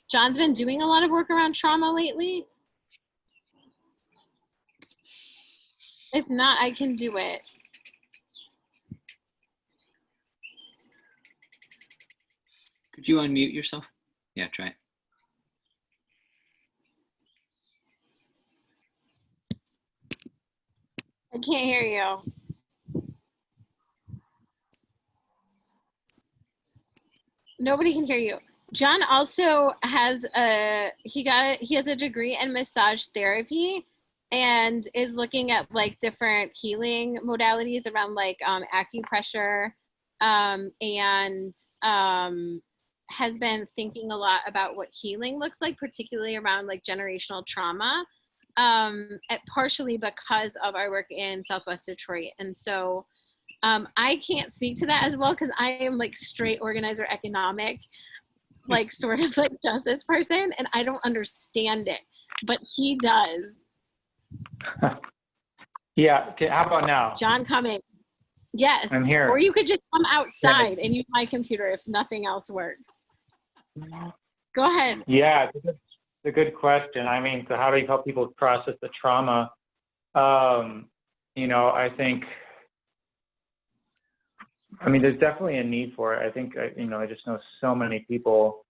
John's been doing a lot of work around trauma lately. If not, I can do it. Could you unmute yourself? Yeah, try it. I can't hear you. Nobody can hear you. John also has he has a degree in massage therapy and is looking at like different healing modalities around like acupressure, and has been thinking a lot about what healing looks like, particularly around like generational trauma, partially because of our work in Southwest Detroit. And so I can't speak to that as well because I am like straight organizer economic, like sort of like justice person, and I don't understand it, but he does. Yeah, okay, how about now? John Cummings. Yes. I'm here. Or you could just come outside and use my computer if nothing else works. Go ahead. Yeah, it's a good question. I mean, so how do you help people process the trauma? You know, I think, I mean, there's definitely a need for it. I think, you know, I just know so many people,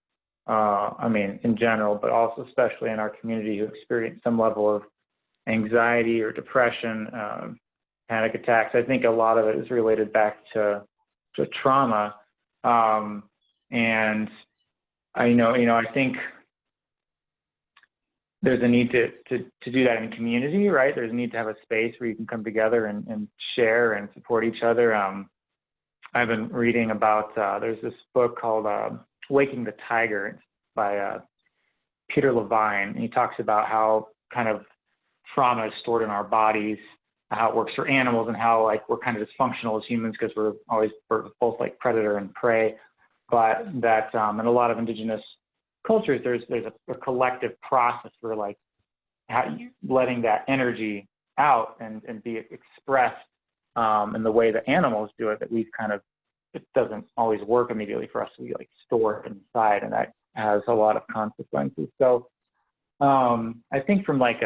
I mean, in general, but also especially in our community who experience some level of anxiety or depression, panic attacks. I think a lot of it is related back to trauma. And I know, you know, I think there's a need to do that in community, right? There's a need to have a space where you can come together and share and support each other. I've been reading about, there's this book called Waking the Tiger. It's by Peter Levine. And he talks about how kind of trauma is stored in our bodies, how it works for animals, and how like we're kind of dysfunctional as humans because we're both like predator and prey. But that in a lot of indigenous cultures, there's a collective process for like letting that energy out and be expressed in the way that animals do it, that we've kind of, it doesn't always work immediately for us. We like store it inside, and that has a lot of consequences. So I think from like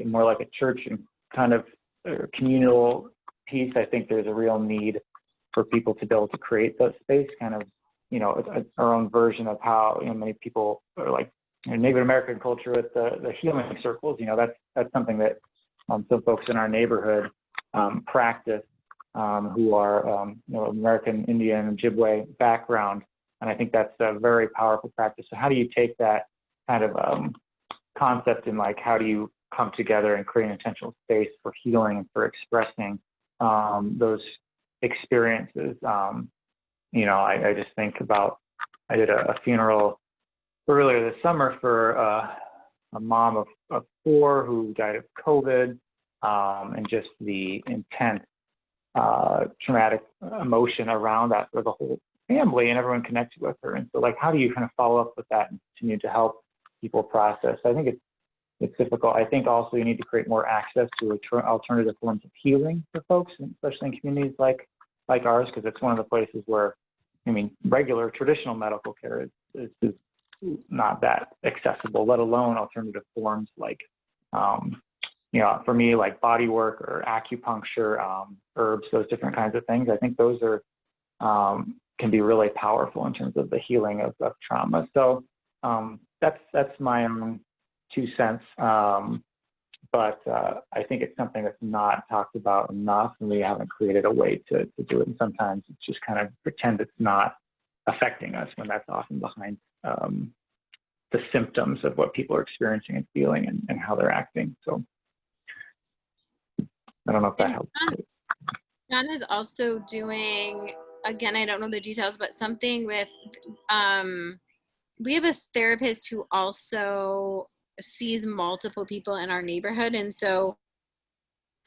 more like a church and kind of communal piece, I think there's a real need for people to be able to create that space, kind of, you know, our own version of how, you know, many people are like in Native American culture with the healing circles. You know, that's something that some folks in our neighborhood practice, who are, you know, American Indian, Ojibwe background. And I think that's a very powerful practice. So how do you take that kind of concept and like, how do you come together and create an intentional space for healing and for expressing those experiences? You know, I just think about, I did a funeral earlier this summer for a mom of 4 who died of COVID, and just the intense traumatic emotion around that for the whole family, and everyone connected with her. And so like, how do you kind of follow up with that and continue to help people process? I think it's difficult. I think also you need to create more access to alternative forms of healing for folks, especially in communities like ours, because it's one of the places where, I mean, regular traditional medical care is not that accessible, let alone alternative forms like, you know, for me, like body work or acupuncture, herbs, those different kinds of things. I think those are, can be really powerful in terms of the healing of trauma. So that's my own 2 cents. But I think it's something that's not talked about enough, and we haven't created a way to do it. And sometimes it's just kind of pretend it's not affecting us, when that's often behind the symptoms of what people are experiencing and feeling and how they're acting. So I don't know if that helps. John is also doing, again, I don't know the details, but something with, we have a therapist who also sees multiple people in our neighborhood. And so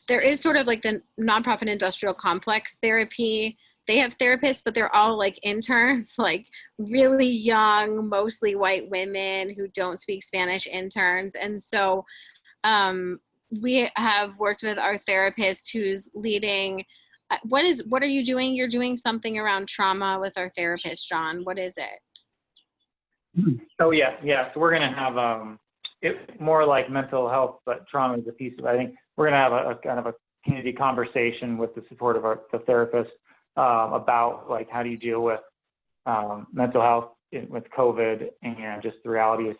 there is sort of like the nonprofit industrial complex therapy. They have therapists, but they're all like interns, like really young, mostly white women who don't speak Spanish interns. And so we have worked with our therapist who's leading. What are you doing? You're doing something around trauma with our therapist, John. What is it? Oh yeah. So we're gonna have it more like mental health, but trauma is a piece of it. I think we're gonna have a kind of a community conversation with the support of the therapist about like, how do you deal with mental health with COVID, and just the reality is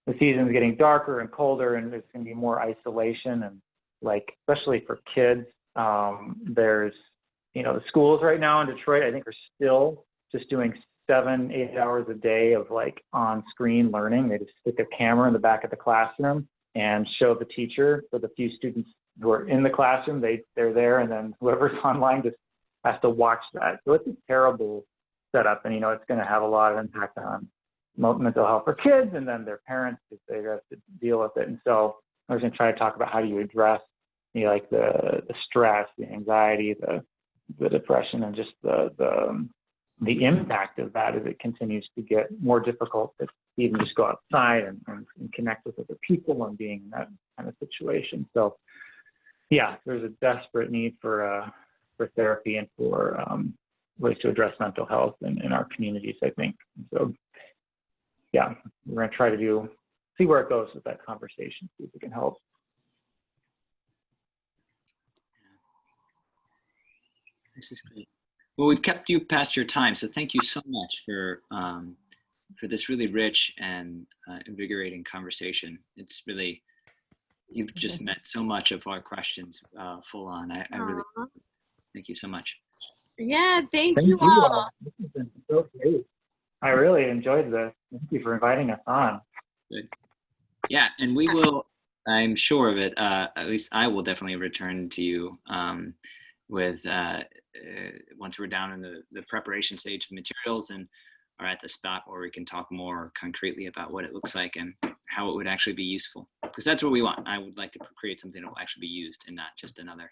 the season's getting darker and colder, and there's going to be more isolation, and like, especially for kids, there's, you know, the schools right now in Detroit, I think, are still just doing 7, 8 hours a day of like on-screen learning. They just stick a camera in the back of the classroom and show the teacher. For the few students who are in the classroom, they're there, and then whoever's online just has to watch that. So it's a terrible setup, and it's going to have a lot of impact on mental health for kids and then their parents because they have to deal with it. And so I was going to try to talk about how do you address like the stress, the anxiety, the depression, and just the impact of that as it continues to get more difficult to even just go outside and connect with other people and being in that kind of situation. So yeah, there's a desperate need for therapy and for ways to address mental health in our communities, I think. So yeah, we're going to try to see where it goes with that conversation, see if it can help. This is great. Well, we've kept you past your time, so thank you so much for this really rich and invigorating conversation. It's really, you've just met so much of our questions full on. I really thank you so much. Yeah, thank you all. This has been so great. I really enjoyed this. Thank you for inviting us on. Good. Yeah, and we will, I'm sure of it, at least I will definitely return to you with once we're down in the preparation stage of materials and are at the spot where we can talk more concretely about what it looks like and how it would actually be useful. Because that's what we want. I would like to create something that will actually be used and not just another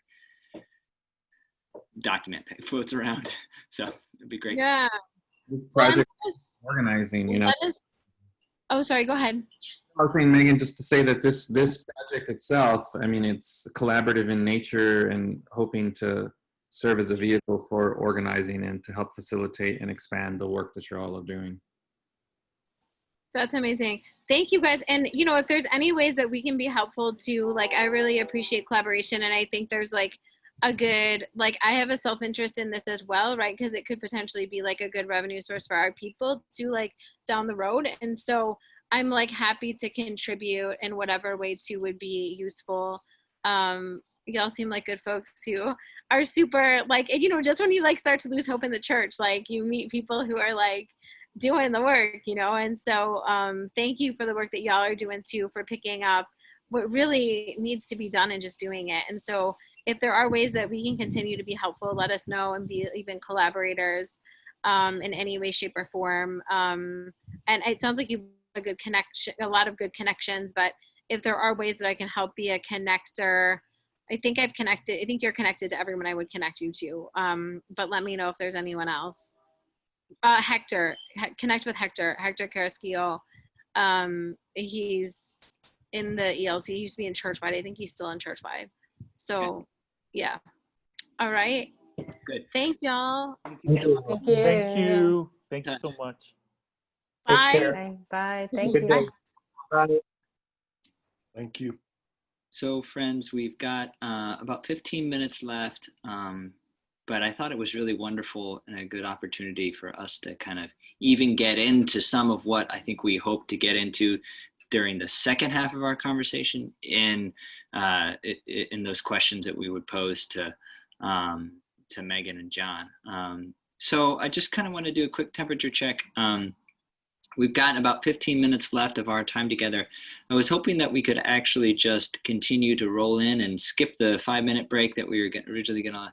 document that floats around. So it'd be great. Yeah. This project organizing, Oh, sorry, go ahead. I was saying, Megan, just to say that this project itself, I mean, it's collaborative in nature and hoping to serve as a vehicle for organizing and to help facilitate and expand the work that you're all doing. That's amazing. Thank you guys. And if there's any ways that we can be helpful to, I really appreciate collaboration. And I think there's a good, I have a self-interest in this as well, right? Because it could potentially be a good revenue source for our people to down the road. And so I'm happy to contribute in whatever way too would be useful. Y'all seem like good folks who are super just when you start to lose hope in the church, you meet people who are doing the work, and so thank you for the work that y'all are doing too, for picking up what really needs to be done and just doing it. And so if there are ways that we can continue to be helpful, let us know and be even collaborators in any way, shape, or form. And it sounds like you've a good connection, a lot of good connections, but if there are ways that I can help be a connector, I think you're connected to everyone I would connect you to. But let me know if there's anyone else. Hector, connect with Hector Carrasquillo. He's in the ELC. He used to be in Churchwide. I think he's still in Churchwide. So yeah. All right. Good. Thank y'all. Thank you. Thank you so much. Bye. Bye. Thank you. Bye. Thank you. So friends, we've got about 15 minutes left, but I thought it was really wonderful and a good opportunity for us to kind of even get into some of what I think we hope to get into during the second half of our conversation in those questions that we would pose to Megan and John. So I just kind of want to do a quick temperature check. We've got about 15 minutes left of our time together. I was hoping that we could actually just continue to roll in and skip the 5-minute break that we were originally going to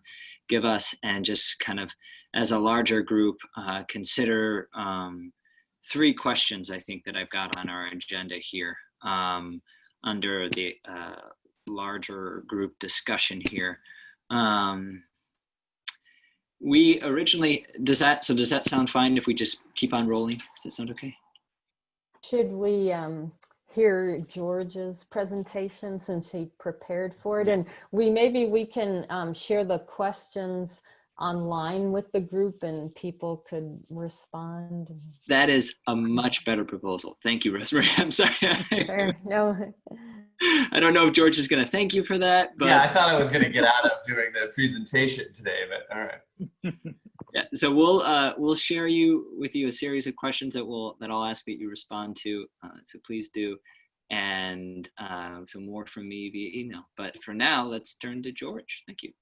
give us and just kind of, as a larger group, consider 3 questions I think that I've got on our agenda here under the larger group discussion here. We originally, does that sound fine if we just keep on rolling? Does that sound okay? Should we hear George's presentation since he prepared for it? And maybe we can share the questions online with the group and people could respond. That is a much better proposal. Thank you, Rosemary. I'm sorry. No. I don't know if George is going to thank you for that, but yeah, I thought I was going to get out of doing the presentation today, but all right. Yeah, so we'll share with you a series of questions that I'll ask that you respond to. So please do, and so more from me via email. But for now, let's turn to George. Thank you.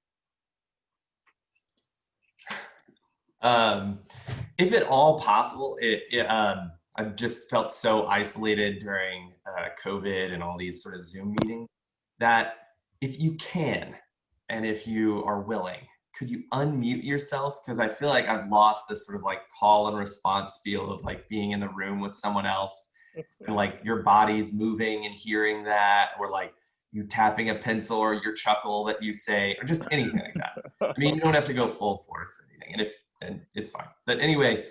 If at all possible, I've just felt so isolated during COVID and all these sort of Zoom meetings that if you can, and if you are willing, could you unmute yourself? Because I feel like I've lost this sort of like call and response feel of like being in the room with someone else and like your body's moving and hearing that, or like you tapping a pencil or your chuckle that you say, or just anything like that. I mean, you don't have to go full force or anything, and it's fine. But anyway,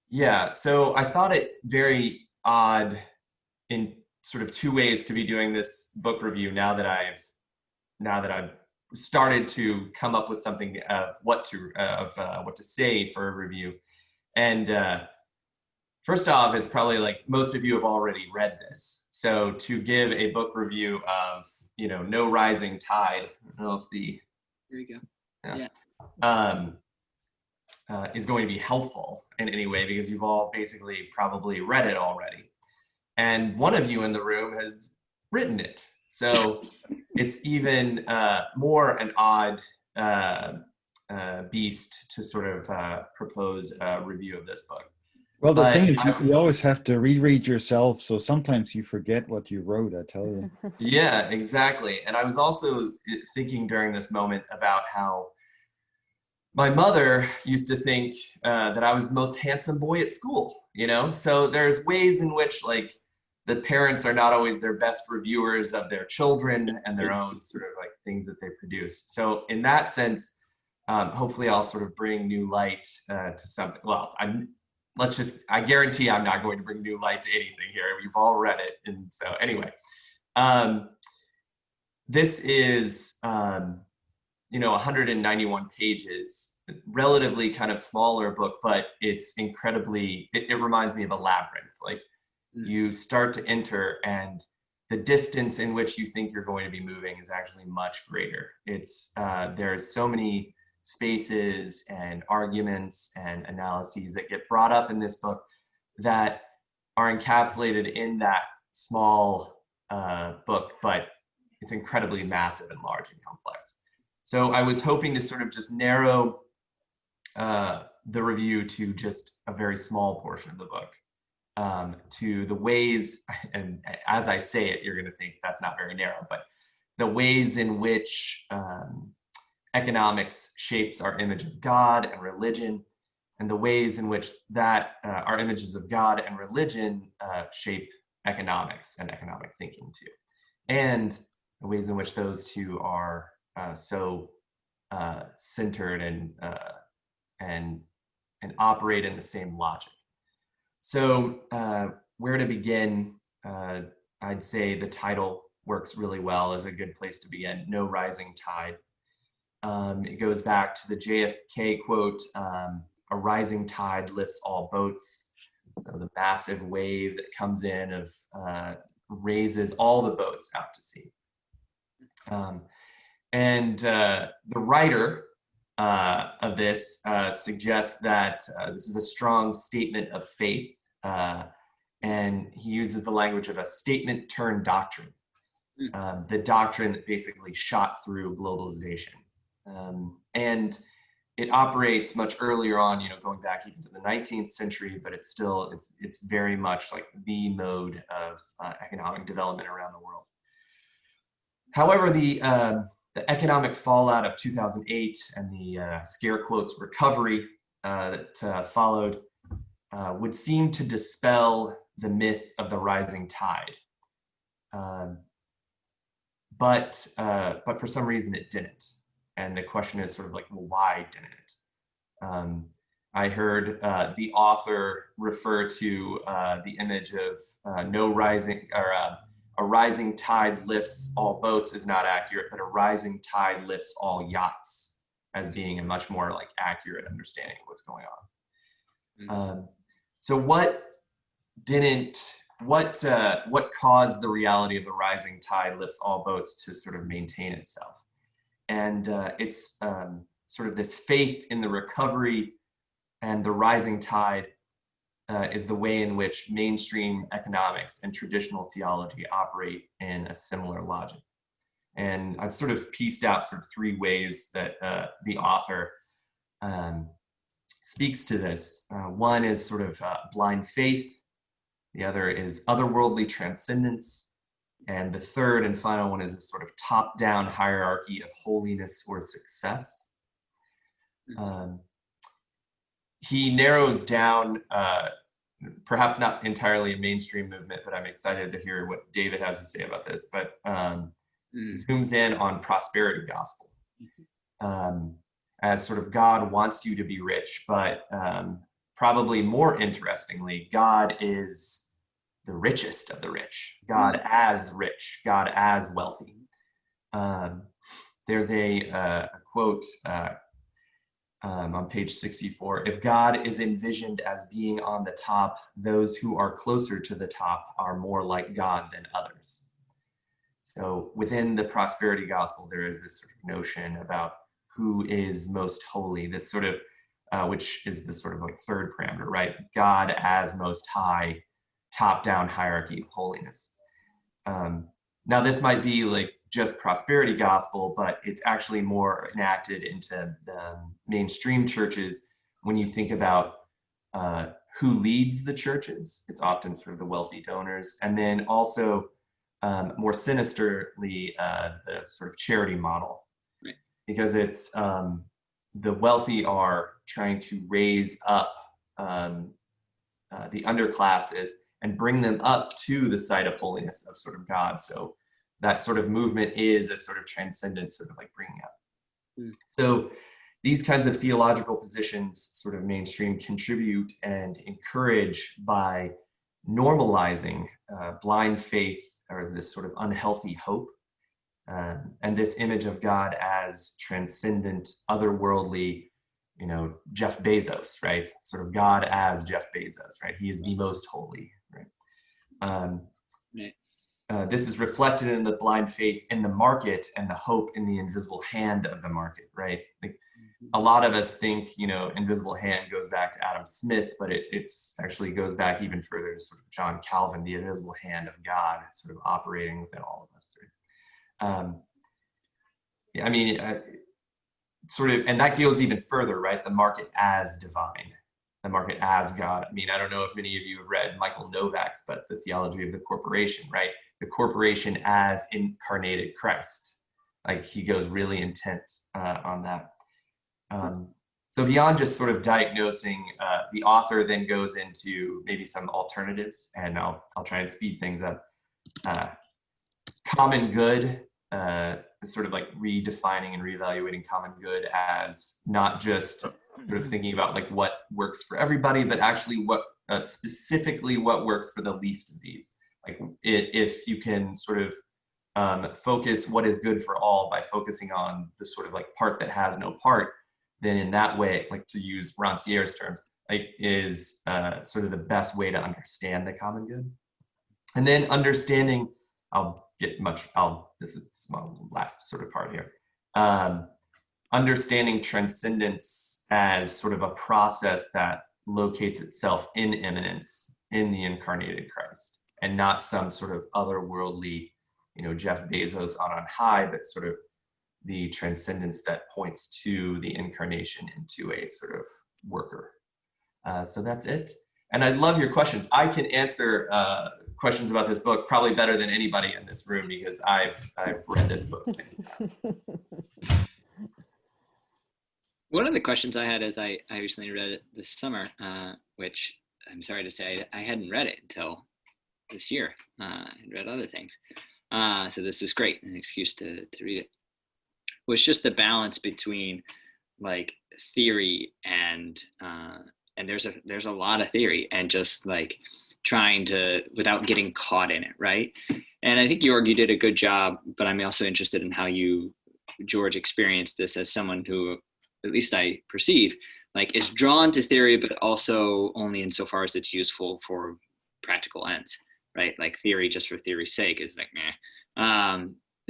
yeah, so I thought it very odd in sort of two ways to be doing this book review now that I've started to come up with something of what to say for a review. And first off, it's probably like most of you have already read this. So to give a book review of, No Rising Tide, I don't know if there you go. Yeah. Is going to be helpful in any way, because you've all basically probably read it already. And one of you in the room has written it. So it's even more an odd beast to sort of propose a review of this book. Well, the thing is, you always have to reread yourself, so sometimes you forget what you wrote, I tell you. Yeah, exactly. And I was also thinking during this moment about how my mother used to think that I was the most handsome boy at school, So there's ways in which like the parents are not always their best reviewers of their children and their own sort of like things that they produce. So in that sense, hopefully I'll sort of bring new light to something. Well, I guarantee I'm not going to bring new light to anything here. We've all read it. And so anyway, this is, 191 pages, relatively kind of smaller book, but it's incredibly, it reminds me of a labyrinth. Like you start to enter and the distance in which you think you're going to be moving is actually much greater. There's so many spaces and arguments and analyses that get brought up in this book that are encapsulated in that small book, but it's incredibly massive and large and complex. So I was hoping to sort of just narrow the review to just a very small portion of the book, to the ways, and as I say it, you're going to think that's not very narrow, but the ways in which economics shapes our image of God and religion, and the ways in which that our images of God and religion shape economics and economic thinking too, and the ways in which those two are so centered and operate in the same logic. So where to begin? I'd say the title works really well as a good place to begin. No Rising Tide. It goes back to the JFK quote, "A rising tide lifts all boats." So the massive wave that comes in raises all the boats out to sea. And the writer of this suggests that this is a strong statement of faith, and he uses the language of a statement turned doctrine, the doctrine that basically shot through globalization. And it operates much earlier on, going back even to the 19th century, but it's very much like the mode of economic development around the world. However, the economic fallout of 2008 and the scare quotes recovery that followed would seem to dispel the myth of the rising tide. But for some reason it didn't. And the question is sort of like, well, why didn't it? I heard the author refer to the image of a rising tide lifts all boats is not accurate, but a rising tide lifts all yachts as being a much more like accurate understanding of what's going on. So what caused the reality of the rising tide lifts all boats to sort of maintain itself? And it's sort of this faith in the recovery and the rising tide is the way in which mainstream economics and traditional theology operate in a similar logic. And I've sort of pieced out sort of three ways that the author speaks to this. One is sort of blind faith. The other is otherworldly transcendence. And the third and final one is a sort of top-down hierarchy of holiness or success. He narrows down, perhaps not entirely a mainstream movement, but I'm excited to hear what David has to say about this, but zooms in on prosperity gospel. As sort of God wants you to be rich, but probably more interestingly, God is the richest of the rich, God as rich, God as wealthy. There's a quote on page 64. If God is envisioned as being on the top, those who are closer to the top are more like God than others. So within the prosperity gospel, there is this sort of notion about who is most holy, this sort of, which is the sort of like third parameter, right? God as most high, top-down hierarchy of holiness. Now this might be like just prosperity gospel, but it's actually more enacted into the mainstream churches. When you think about who leads the churches, it's often sort of the wealthy donors. And then also more sinisterly, the sort of charity model, right? Because it's the wealthy are trying to raise up the underclasses and bring them up to the site of holiness of sort of God. So that sort of movement is a sort of transcendent sort of like bringing up. So these kinds of theological positions, sort of mainstream, contribute and encourage by normalizing blind faith or this sort of unhealthy hope, and this image of God as transcendent, otherworldly, you know, Jeff Bezos, right? Sort of God as Jeff Bezos, right? He is the most holy, right? This is reflected in the blind faith in the market and the hope in the invisible hand of the market, right? Like a lot of us think, you know, invisible hand goes back to Adam Smith, but it's actually goes back even further to sort of John Calvin, the invisible hand of God sort of operating within all of us. Right? I mean, sort of, and that goes even further, right? The market as divine, the market as God. I mean, I don't know if many of you have read Michael Novak's, but The Theology of the Corporation, right? The corporation as incarnated Christ. Like he goes really intense on that. So beyond just sort of diagnosing, the author then goes into maybe some alternatives, and I'll try and speed things up. Common good, sort of like redefining and reevaluating common good as not just sort of thinking about like what works for everybody, but actually what specifically what works for the least of these. Like if you can sort of focus what is good for all by focusing on the sort of like part that has no part, then in that way, like to use Rancière's terms, like is sort of the best way to understand the common good. And then understanding, this is my last sort of part here. Understanding transcendence as sort of a process that locates itself in immanence in the incarnated Christ, and not some sort of otherworldly, you know, Jeff Bezos on high, but sort of the transcendence that points to the incarnation into a sort of worker. So that's it. And I'd love your questions. I can answer questions about this book probably better than anybody in this room because I've read this book many times. One of the questions I had is I recently read it this summer, which I'm sorry to say I hadn't read it until this year. I read other things. So this was great, an excuse to read it. Was just the balance between like theory and there's a lot of theory and just like trying to without getting caught in it, right? And I think Jorg, you did a good job, but I'm also interested in how you, George, experienced this as someone who, at least I perceive, like is drawn to theory, but also only insofar as it's useful for practical ends, right? Like theory just for theory's sake is like meh.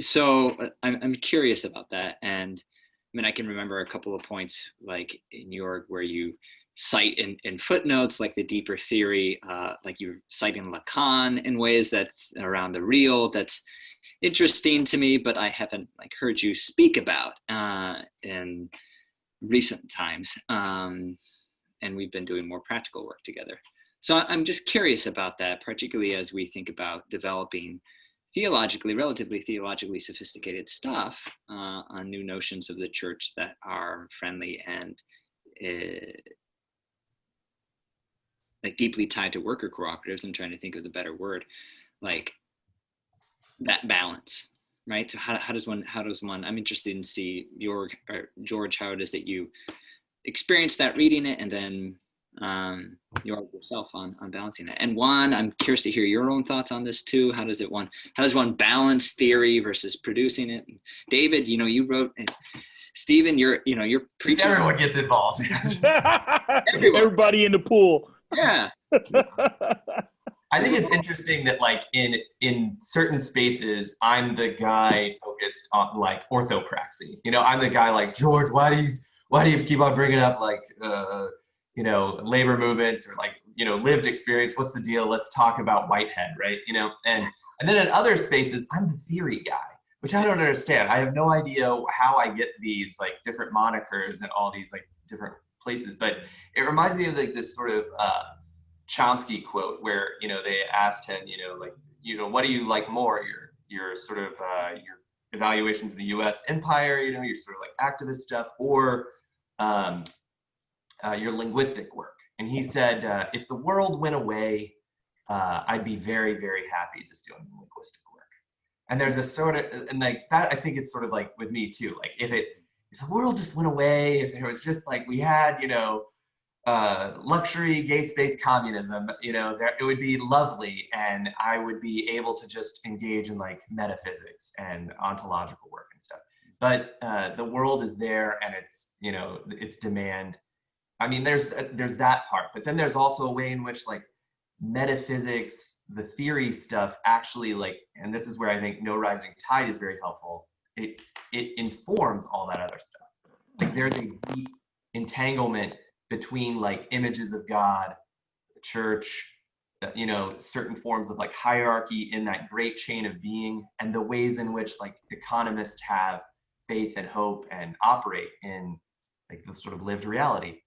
So I'm curious about that. And I mean, I can remember a couple of points like in New York where you cite in footnotes, like the deeper theory, like you're citing Lacan in ways that's around the real, that's interesting to me, but I haven't like heard you speak about. And recent times. And we've been doing more practical work together. So I'm just curious about that, particularly as we think about developing relatively theologically sophisticated stuff on new notions of the church that are friendly and like deeply tied to worker cooperatives. I'm trying to think of the better word, like that balance, right? So how does one, I'm interested in see George, how it is that you experience that reading it, and then yourself on balancing it. And Juan, I'm curious to hear your own thoughts on this too. How does one balance theory versus producing it? And David, you wrote, and Stephen, you're preaching. Everyone gets involved. Everybody in the pool. Yeah. I think it's interesting that like in certain spaces, I'm the guy focused on like orthopraxy. I'm the guy like, George, why do you keep on bringing up like labor movements or like lived experience? What's the deal? Let's talk about Whitehead, right? And then in other spaces, I'm the theory guy, which I don't understand. I have no idea how I get these like different monikers and all these like different places, but it reminds me of like this sort of Chomsky quote where they asked him, what do you like more, your sort of your evaluations of the U.S. empire, your sort of like activist stuff, or your linguistic work? And he said, if the world went away, I'd be very, very happy just doing linguistic work. And there's a sort of, and like that, I think it's sort of like with me too. Like if the world just went away, if it was just like we had, luxury gay space communism, it would be lovely, and I would be able to just engage in like metaphysics and ontological work and stuff. But the world is there, and its demand. I mean, there's that part, but then there's also a way in which like metaphysics, the theory stuff, actually like, and this is where I think No Rising Tide is very helpful. It informs all that other stuff. Like there's a deep entanglement between like images of God, the church, certain forms of like hierarchy in that great chain of being, and the ways in which like economists have faith and hope and operate in like the sort of lived reality.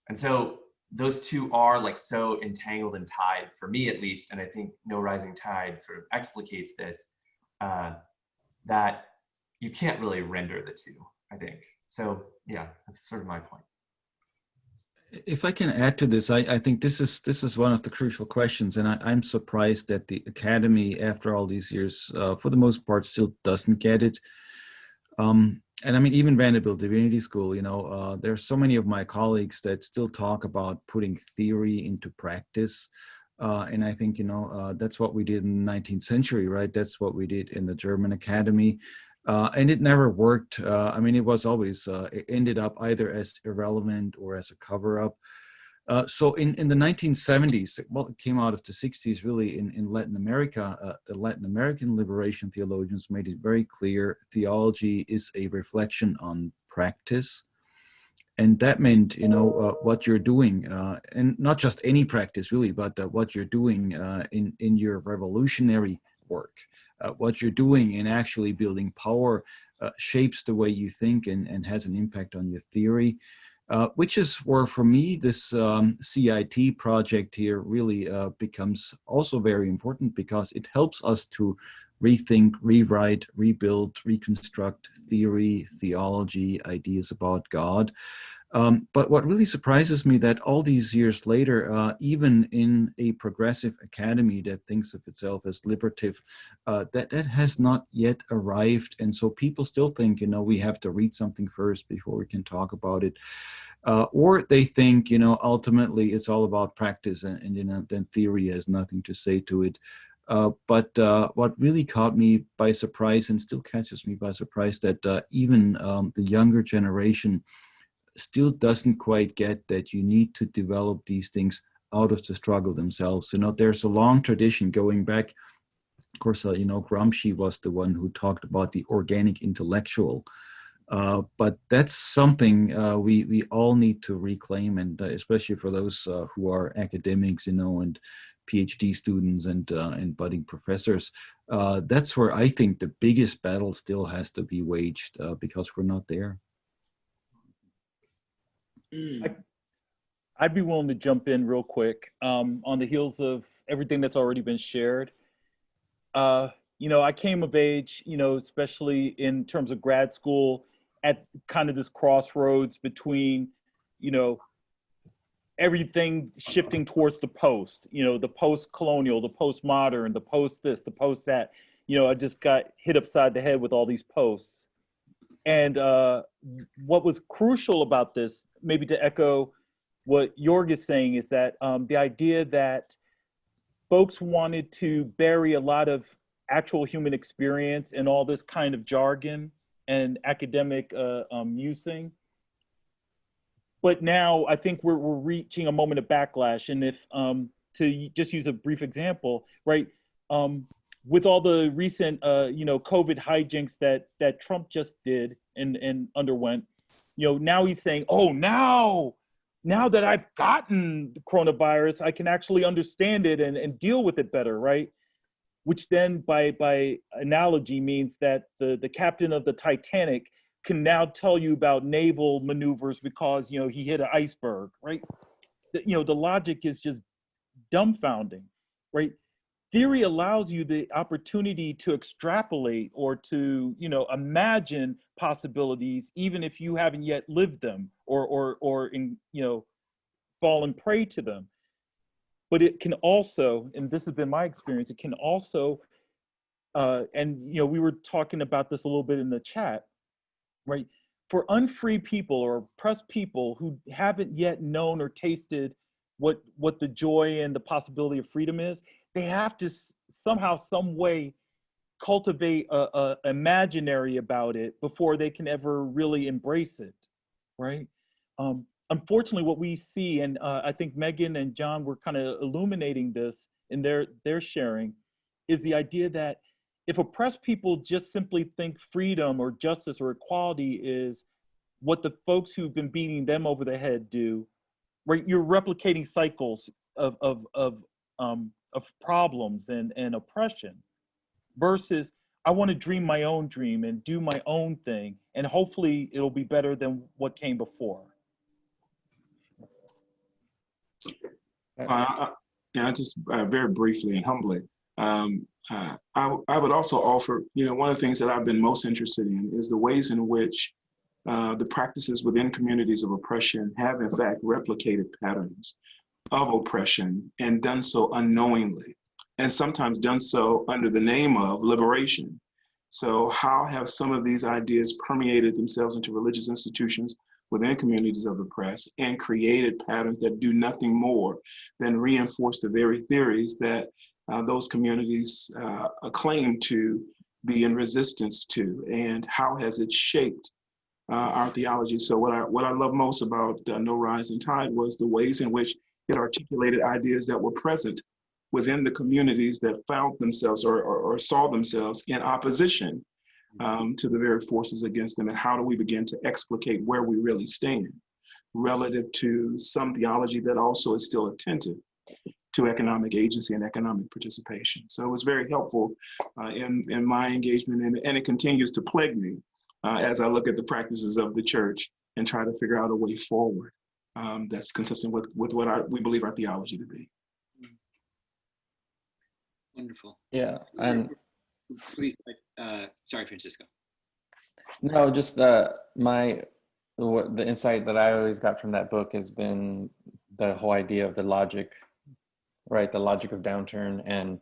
And so those two are like so entangled and tied, for me at least, and I think No Rising Tide sort of explicates this, that you can't really render the two, I think. So yeah, that's sort of my point. If I can add to this, I think this is one of the crucial questions, and I'm surprised that the academy, after all these years, for the most part, still doesn't get it. And I mean, even Vanderbilt Divinity School, there's so many of my colleagues that still talk about putting theory into practice. And I think, that's what we did in the 19th century, right? That's what we did in the German academy. And it never worked. I mean, it was always, it ended up either as irrelevant or as a cover-up. So in the 1970s, well, it came out of the 60s really in Latin America. The Latin American liberation theologians made it very clear theology is a reflection on practice. And that meant, what you're doing, and not just any practice really, but what you're doing in your revolutionary work. What you're doing in actually building power shapes the way you think and has an impact on your theory, which is where, for me, this CIT project here really becomes also very important, because it helps us to rethink, rewrite, rebuild, reconstruct theory, theology, ideas about God. But what really surprises me that all these years later, even in a progressive academy that thinks of itself as liberative, that has not yet arrived. And so people still think, we have to read something first before we can talk about it. Or they think, ultimately it's all about practice, and then theory has nothing to say to it. But what really caught me by surprise, and still catches me by surprise, that even the younger generation still doesn't quite get that you need to develop these things out of the struggle themselves. There's a long tradition going back. Of course, Gramsci was the one who talked about the organic intellectual. But that's something we all need to reclaim, and especially for those who are academics, and PhD students and budding professors. That's where I think the biggest battle still has to be waged, because we're not there. I'd be willing to jump in real quick on the heels of everything that's already been shared. I came of age, especially in terms of grad school, at kind of this crossroads between, you know, everything shifting towards the post, the post-colonial, the postmodern, the post this, the post that. I just got hit upside the head with all these posts. And what was crucial about this, maybe to echo what Jorg is saying, is that the idea that folks wanted to bury a lot of actual human experience in all this kind of jargon and academic musing. But now I think we're reaching a moment of backlash. And if, to just use a brief example, right, with all the recent, COVID hijinks that Trump just did and underwent, now he's saying, oh, now that I've gotten the coronavirus, I can actually understand it and deal with it better, right? Which then by analogy means that the captain of the Titanic can now tell you about naval maneuvers because, he hit an iceberg, right? The logic is just dumbfounding, right? Theory allows you the opportunity to extrapolate or to, imagine possibilities, even if you haven't yet lived them or fallen prey to them. But it can also, and this has been my experience, it can also, we were talking about this a little bit in the chat, right? For unfree people or oppressed people who haven't yet known or tasted what the joy and the possibility of freedom is, they have to somehow, some way cultivate a imaginary about it before they can ever really embrace it, right? Unfortunately, what we see, and I think Megan and John were kind of illuminating this in their sharing, is the idea that if oppressed people just simply think freedom or justice or equality is what the folks who've been beating them over the head do, right? You're replicating cycles of problems and oppression, versus I want to dream my own dream and do my own thing, and hopefully it'll be better than what came before. Just very briefly and humbly, I would also offer, one of the things that I've been most interested in is the ways in which the practices within communities of oppression have in fact replicated patterns of oppression and done so unknowingly, and sometimes done so under the name of liberation. So how have some of these ideas permeated themselves into religious institutions within communities of the oppressed and created patterns that do nothing more than reinforce the very theories that those communities claim to be in resistance to? And how has it shaped our theology? So what I love most about No Rising Tide was the ways in which it articulated ideas that were present within the communities that found themselves or saw themselves in opposition to the very forces against them. And how do we begin to explicate where we really stand relative to some theology that also is still attentive to economic agency and economic participation? So it was very helpful in my engagement, and it continues to plague me as I look at the practices of the church and try to figure out a way forward that's consistent with what we believe our theology to be. Wonderful. Yeah, and please, sorry, Francisco. No, just the insight that I always got from that book has been the whole idea of the logic, right? The logic of downturn, and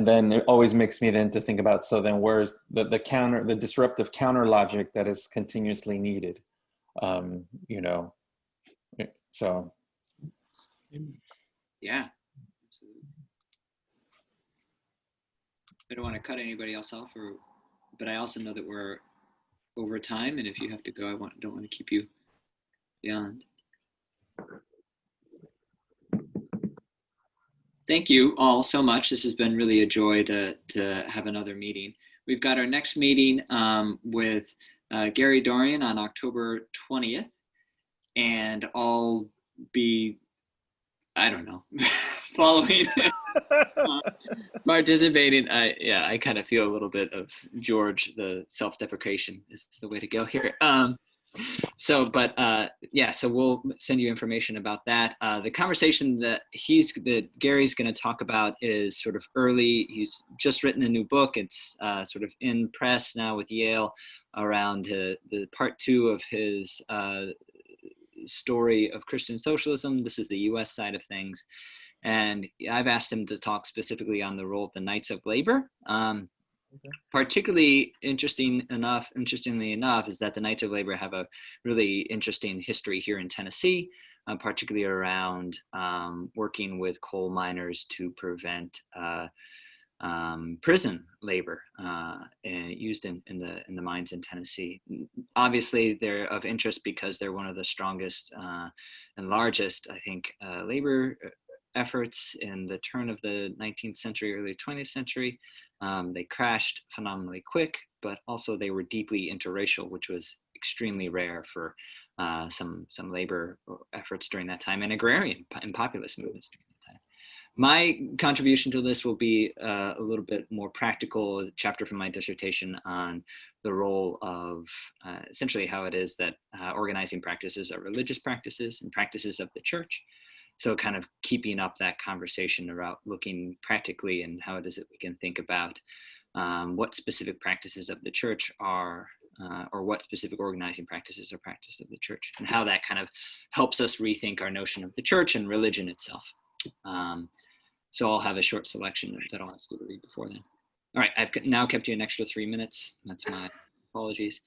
then it always makes me then to think about, so then where's the disruptive counter logic that is continuously needed, so. Yeah. I don't want to cut anybody else off, but I also know that we're over time, and if you have to go, don't want to keep you beyond. Thank you all so much. This has been really a joy to have another meeting. We've got our next meeting with Gary Dorian on October 20th, and I'll be, I don't know, following, participating. I kind of feel a little bit of George, the self-deprecation is the way to go here. Yeah, so we'll send you information about that. The conversation that Gary's going to talk about is sort of early. He's just written a new book. It's sort of in press now with Yale around the part 2 of his story of Christian socialism. This is the US side of things. And I've asked him to talk specifically on the role of the Knights of Labor. Particularly interestingly enough, is that the Knights of Labor have a really interesting history here in Tennessee, particularly around working with coal miners to prevent prison labor used in the mines in Tennessee. Obviously, they're of interest because they're one of the strongest and largest, I think, labor efforts in the turn of the 19th century, early 20th century. They crashed phenomenally quick, but also they were deeply interracial, which was extremely rare for some labor efforts during that time, and agrarian and populist movements during that time. My contribution to this will be a little bit more practical, a chapter from my dissertation on the role of essentially how it is that organizing practices are religious practices and practices of the church. So kind of keeping up that conversation about looking practically and how it is that we can think about what specific practices of the church are, or what specific organizing practices are practices of the church, and how that kind of helps us rethink our notion of the church and religion itself. So I'll have a short selection that I'll ask you to read before then. All right, I've now kept you an extra 3 minutes. That's my apologies.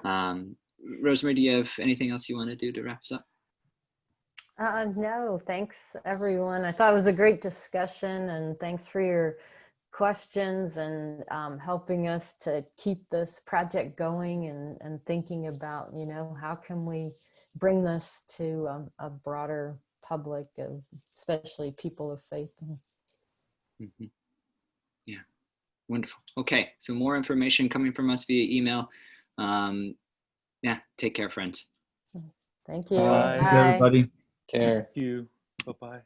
Rosemary, do you have anything else you want to do to wrap us up? No, thanks everyone. I thought it was a great discussion, and thanks for your questions and helping us to keep this project going and thinking about, how can we bring this to a broader public, especially people of faith. Mm-hmm. Yeah, wonderful. Okay, so more information coming from us via email. Yeah, take care, friends. Thank you. Bye. Thanks, everybody. Care. Thank you. Bye-bye.